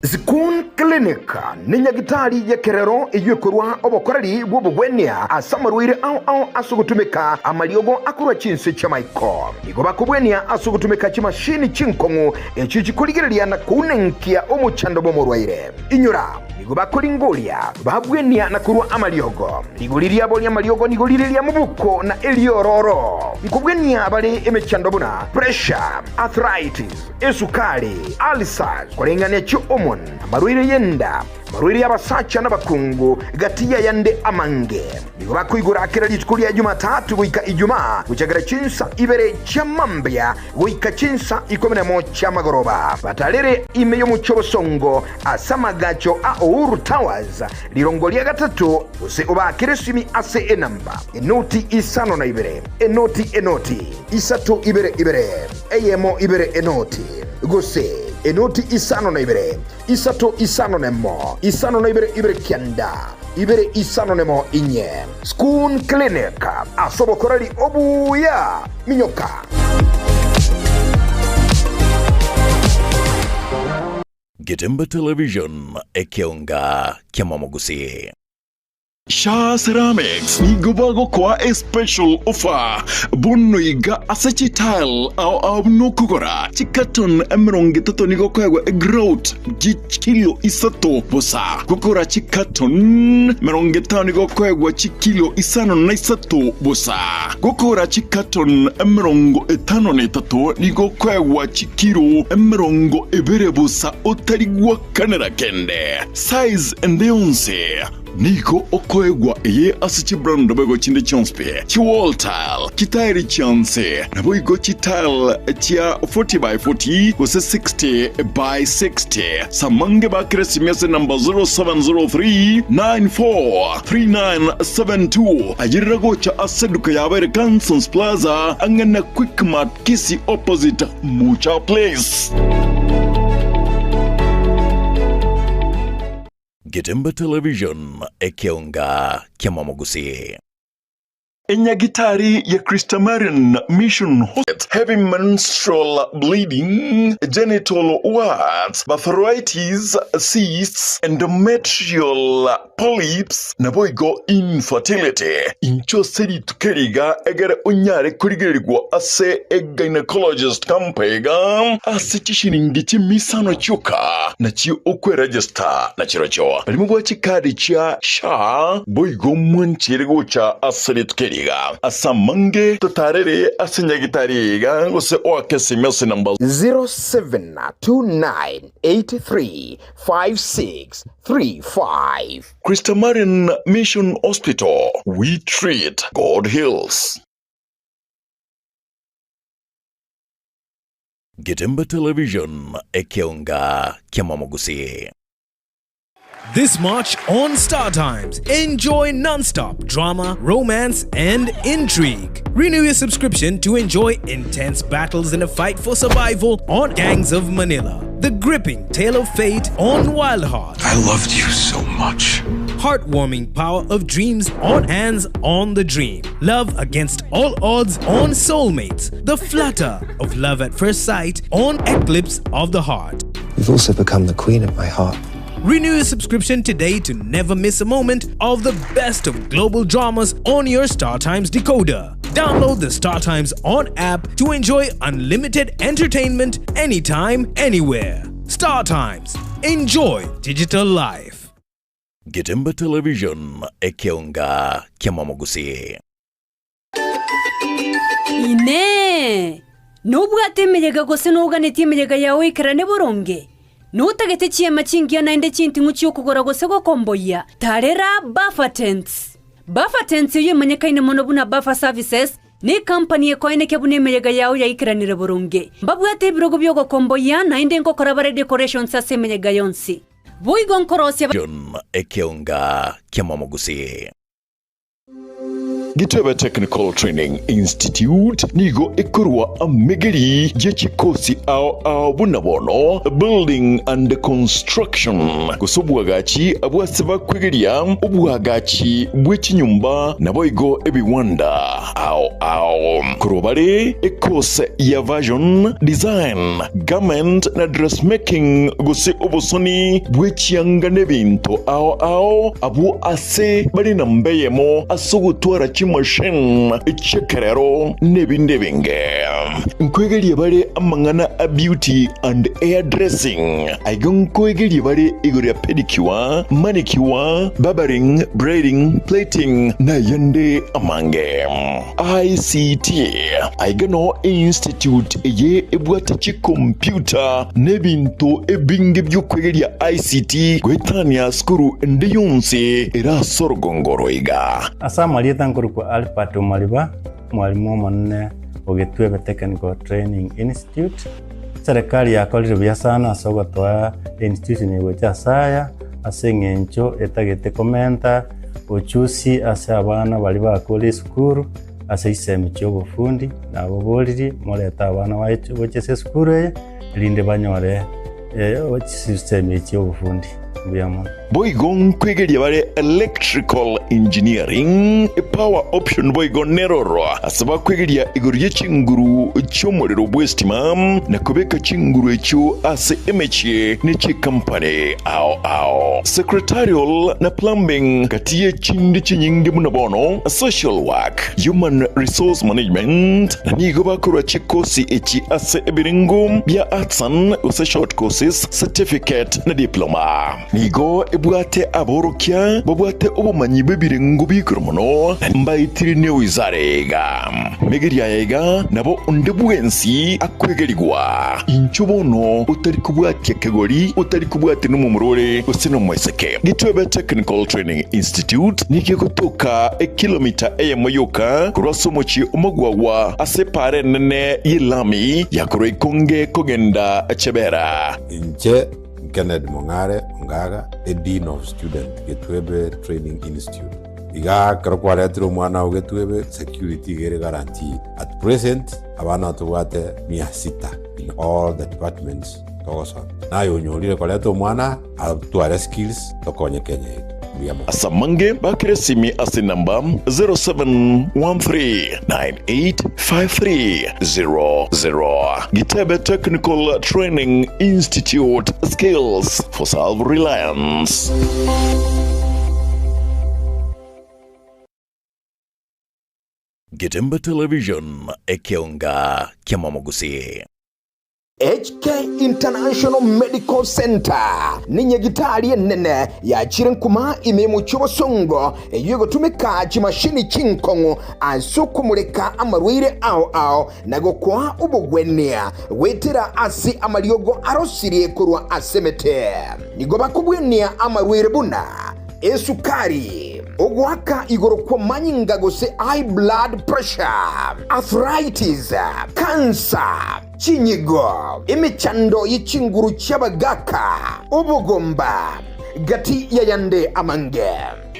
Zikun Clinic ni nyagitari ya kerero iyekorwa obokorari bwobugwenia asamarwire au asugutumika amaliogo akura chinse chamaiko igo bakubwenia asugutumika chimashini chinkongu echichikuligireria na kunenkia omuchando bomorwaire inyura nigo bakoringolia babwenia na kurwa amaliogo nigoliria boli amaliogo nigoliria mubuko na eliororo nkubwenia bali emechando buna pressure arthritis esukari ulcers kolengania cho marwire yenda marwire yabasacha n'abakungu gatiya yande amange nigo bakwigura akira litkulia ya Jumatatu goika Ijumaa guchagara chinsa ibere chamambya goika chinsa 11 chamagoroba batalere ime yo muchobosongo asamagacho a Uhuru Towers lirongolia gatatu use obakire simi ase enamba enoti isano na ibere enoti isato ibere eyemo ibere enoti gose enoti isano na ibere isato isano nemo isano na ibere kianda ibere isano nemo inye Skun Clinic asobokorari obuya minyoka. Getembe Television ekionga kiamamogusi. Sha Ceramics nigo bago kwa a special offer bono iga asachi tile au nokugora chikaton emeronge tato nigo kwa growth kilo isato bosa gukora chikaton meronge tano nigo kwa kilo isano na isato bosa gukora chikaton emerongo etano ne tato nigo kwa kilo emerongo ebere bosa otarigwa kanera kende size endonse Niko okoegwa ye asichi brand bego chinde chonspe chi wall tile kitairi chance na boigo chi tile chia 40 by 40 kose 60 by 60 samange ba kresimese number 0703 943972 ajirago cha aseduka ya bere Kansas Plaza angana Quick Mart Kisi opposite Mucha Place. Getembe Television ekionga kiamamogusi. Enyagitari ya Christamarin Mission Hospital, heavy menstrual bleeding, genital warts, arthritis, cysts, endometrial polyps, na boigo infertility. Incho seri tukeriga egere unyare kurigerigwa ase a gynecologist kampega ase chishiningichi misano chuka na chi okwe register na chirocho. Palimugwa chikadi cha sha boigo mwanchirigo cha ase tukeriga. Asamange totarere asinyagitariga gose oakesi mesi number 0729835635. Christamarin Mission Hospital. We treat, God heals. Getembe Television ekionga kiamamogusi. This March on Star Times, enjoy non-stop drama, romance, and intrigue. Renew your subscription to enjoy intense battles in a fight for survival on Gangs of Manila. The gripping tale of fate on Wild Heart. I loved you so much. Heartwarming power of dreams on Hands on the Dream. Love against all odds on Soulmates. The flutter of love at first sight on Eclipse of the Heart. You've also become the queen of my heart. Renew your subscription today to never miss a moment of the best of global dramas on your StarTimes decoder. Download the StarTimes On app to enjoy unlimited entertainment anytime, anywhere. StarTimes. Enjoy digital life. Getembe Television ekionga kiamamogusi. Ine! Nubwatemerega gose nuganitimeraga yawe ikarane boronge. Nutagete chiema chingia naende chinti nguchi okugora gose gokomboya tarera Buffertents. Buffertents yemanyekaine mono buna Buffer Services ni company ekoine kebune emerega yawe yaikiranire burunge mbabwate ibirogo byo gokomboya naende ngokora bare decorations ase emerega yonsi buigo nkorosia ekionga kiamamogusi. Gitebe Technical Training Institute nigo ekorwa amegeri jechikosi ao bunabono building and construction gusobwagachi abwaseba kwegeria ubwagachi bw'ekinyumba naboigo ebiwanda ao kurobare ekose ya version design garment na dressmaking guse obusoni bw'ekyanga n'ebintu ao abu ase bali nambeyemo asogutwara machine chekerero nebinde binge nkwegerie bare amangana a beauty and hair dressing aigon kwegeri bare igoria pedicure manicure barbering braiding plating na yande amange ICT aigano institute ye ebwata chi computer nebinto ebinge byokwegeria ICT gwetania skuru ndiyonse era sorgongoroiga asamali tankuru kwa Alpato Maliba mwalimu monne ogetwebe Technical Training Institute serikali yakolire bya sana asogotwa institute ni wecha saya asengencho etagete komenta uchusi ase abana bali bakole skuru ase isemi cyo bufundi nabo boliri moleta abana wacho bochese skuru linde banyore system cyo bufundi biamo boigon kwegeria bare electrical engineering power option boigon neroro asaba kwegeria iguru chinguru cyomorero bwestima na kubeka chinguru echo ase emeche ne chi company ao secretarial na plumbing katiye chindi chinyingi munabono social work human resource management na nigo bakora chikosi echi ase ebiringo bia artsan use short courses certificate na diploma nigo ebwate aborokia bobwate obumanyi bebiringo bikromono mbaitiri ne wizarega megeria yega nabo ondebwensi akwegerigwa inchubono utari kubwate kegori utari kubwate numumurore usino mweseke Gitwebe Technical Training Institute niki kutoka kilomita eyemoyoka kurasomochi umagwawa asepare nene yilami yakure konge kogenda chebera inche Kenneth Mongare Ngaga, the Dean of Student Gitwebe Training Institute. Iga karokware atiro mwana wa Gitwebe security gere guarantee. At present, abana tuwate 600 in all the departments togosa. Na yonyolire kwa leto mwana atuare skills tokonye Kenya yetu. Asamange bakire simi ase namba 0713985300. Gitwebe Technical Training Institute, skills for self-reliance. Gitemba Television ekionga kiamamogusi. HK International Medical Center ni nyagitari nene ya chirenkuma imemu chobosongo yugo tumika chimashini chinkongo asukumuleka amarwire ao nago kwa ubugwenia wetera asi amariogo arosirie kurwa asemete nigo bakubwenia amarwire buna esukari ogwaka igoro kwa manyinga gose high blood pressure, arthritis, cancer, chinyigo, imichando yichinguru chabagaka, ubugomba, gati yayande amange.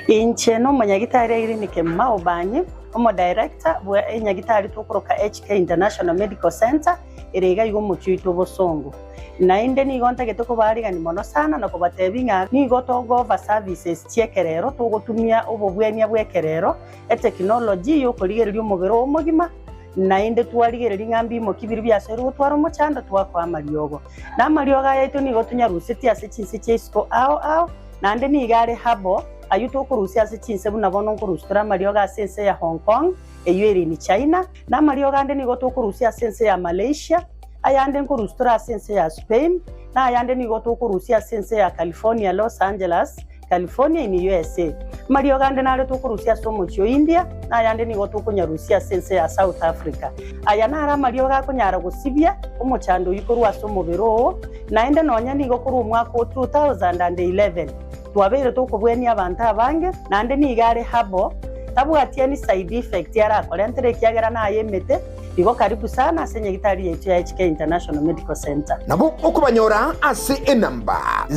Inche no manyagitari irinike maobanyi, omo director bwa nyagitari tukoroka HK International Medical Center irega yugo muchuito bosongo. Na inde ni gonta getoko bariga ni mono sana na kubatebinga ni gotogo over services chekerero tugotumia obobwenia bwekerero technology yo kurigererio mugero omugima na inde twarigereria ngambi mo kibiri byasero gutwara umuchanda twakwa amariogo na amarioga yetu ni gotunya ruseti ase chinse chesko ao na inde ni gare habo ayuto kurusia ase chinse bunabono kurustura amarioga sense ya Hong Kong eyeri ni China na amarioga inde ni gotokurusia sense ya Malaysia ayande nkurustura sense ya Spain na ayande ni gotokurusia sense ya California, Los Angeles, California in USA. Mario gande nale tokurusia somo chio India na ayande ni gotokunyarusia sense ya South Africa. Ayana ara Mario ga kunyara gusibia umuchando yikorwa somo bero na ende nonya ni gokuru mwaka 2011. Twabere tokubweni abantu abange na ande ni gare habo tabu atieni side effect yara kolentere kiagera na ayemete igo karibu sana senye gitari yetu ya HK International Medical Center. Nabu okubanyora ase enamba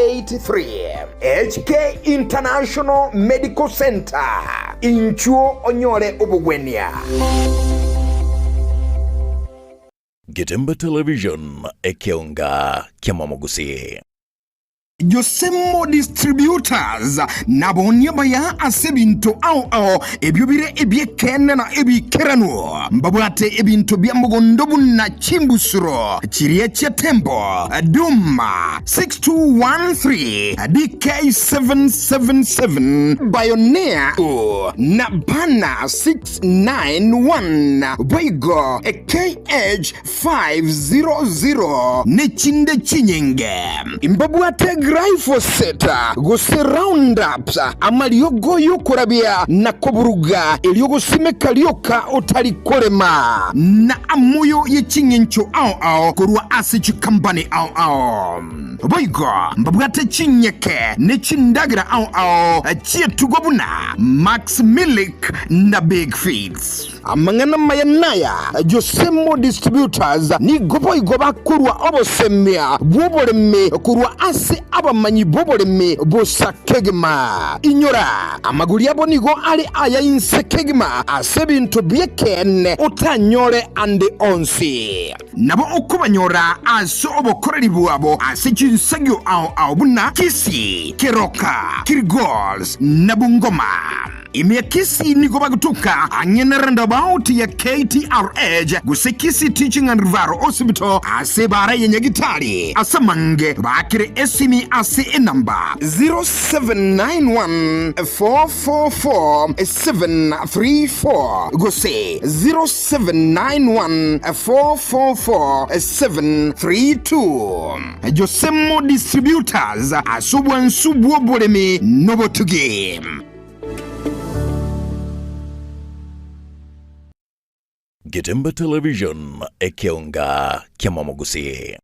0717617383 HK International Medical Center inchuo onyore obugwenia. Gitemba Television ekionga kiamamogusi. Josemo Distributors nabonia baya asebinto ao ebyobire ebyekene na ebikeranu mbabwate ebinto byambogondobu na chimbusuro chirie chetembo Duma 6213 DK777 Bioneer na Bana 691 Boigo KH500 nechinde chinyenge mbabwate Glyphosate gose Roundup amaliogo yokurabia na koburuga eliogo simeka lioka otalikolema na amuyo yechinyencho ao kurwa asichi kambani ao boigo mbabwate chinyeke nechindagira ao chietugobuna Max Milik na Big Feeds amangana mayanaya Josemo Distributors ni goboigo bakurwa obosemia bwoboreme kurwa ase abamanyi bobolemi busa kegima inyora amaguri abo nigo ali aya inse kegima ase bintu byekene utanyore ande onsi nabo okubanyora aso obokoreri bwabo ase chinsagyo ao buna Kisii Keroka Kirgols Nabungoma Kisi nigo bagutuka anyene roundabout ya KTRH guse Kisii Teaching and Referral Hospital ase bara yenye gitari asamange bakire esimi ase number 0791-444-734 guse 0791-444-732 Josemo Distributors asubwansubu bolemi nobotuge. Getemba Television ekeonga kiamamogusi.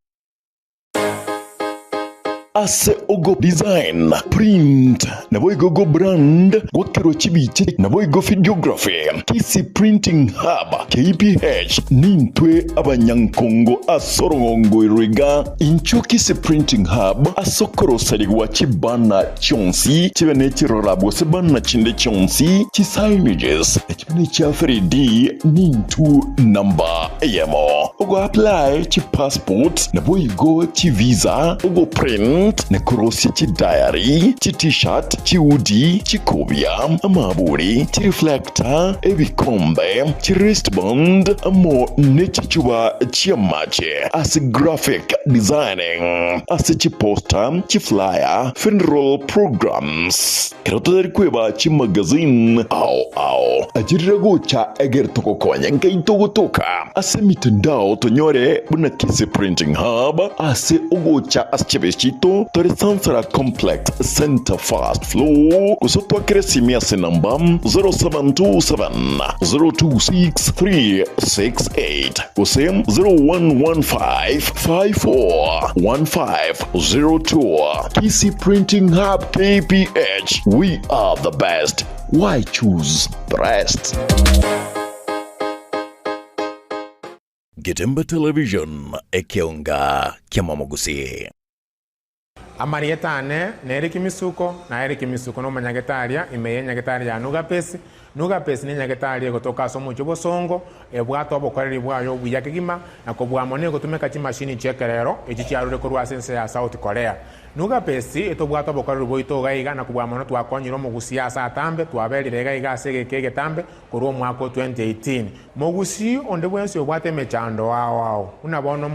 Ase ogo design, print, naboigo brand, gwakero chibiche, naboigo videography, Kisii Printing Hub, KPH, nintwe abanyankongo asorongo iriga, incho Kisii Printing Hub, asokoro saligwa chibana chonsi, chibane chirorabo sebana chinde chonsi, chisignages, chibane cha 3D, nintu number AMO. Ogo apply chi passport, naboigo chi visa, ogo print, nekorosi chi diary, chi t-shirt, chi hoodie, chi kobia, amaburi, chi reflector, ebikombe, chi wristband, amo nechi chuba chi amache, as graphic designing, as chi poster, chi flyer, funeral programs. Keroto dari kweba chi magazine, ajirago cha eger toko konya nkai togo toka, ase mitandao tonyore buna Kisii Printing Hub, ase ogo cha aschebeshito, Tori Sansara Complex Center Fast Floor kusotwa Kresimi ase namba 0727-026-368 use 0115-541502 Kisii Printing Hub KPH. We are the best. Why choose the rest? Getemba Television ekeonga kiamamogusi. Amarietane neri kimisuko na eri kimisuko no manyagetaria imeye nyagetaria nugapesi ni nyagetaria gotoka somo cyobosongo ebwato abokoreri bwayo buyakigima nakobwamone gotumeka chi machine chekerero echi cyarure ko rwasense ya South Korea nugapesi etobwato abokoreri boito gaiga nakobwamone twakonyiro mugusi asa atambe twaberire gaiga asege kegetambe koro mwako 2018 mugusi onde bwense obwate mechando wao unabono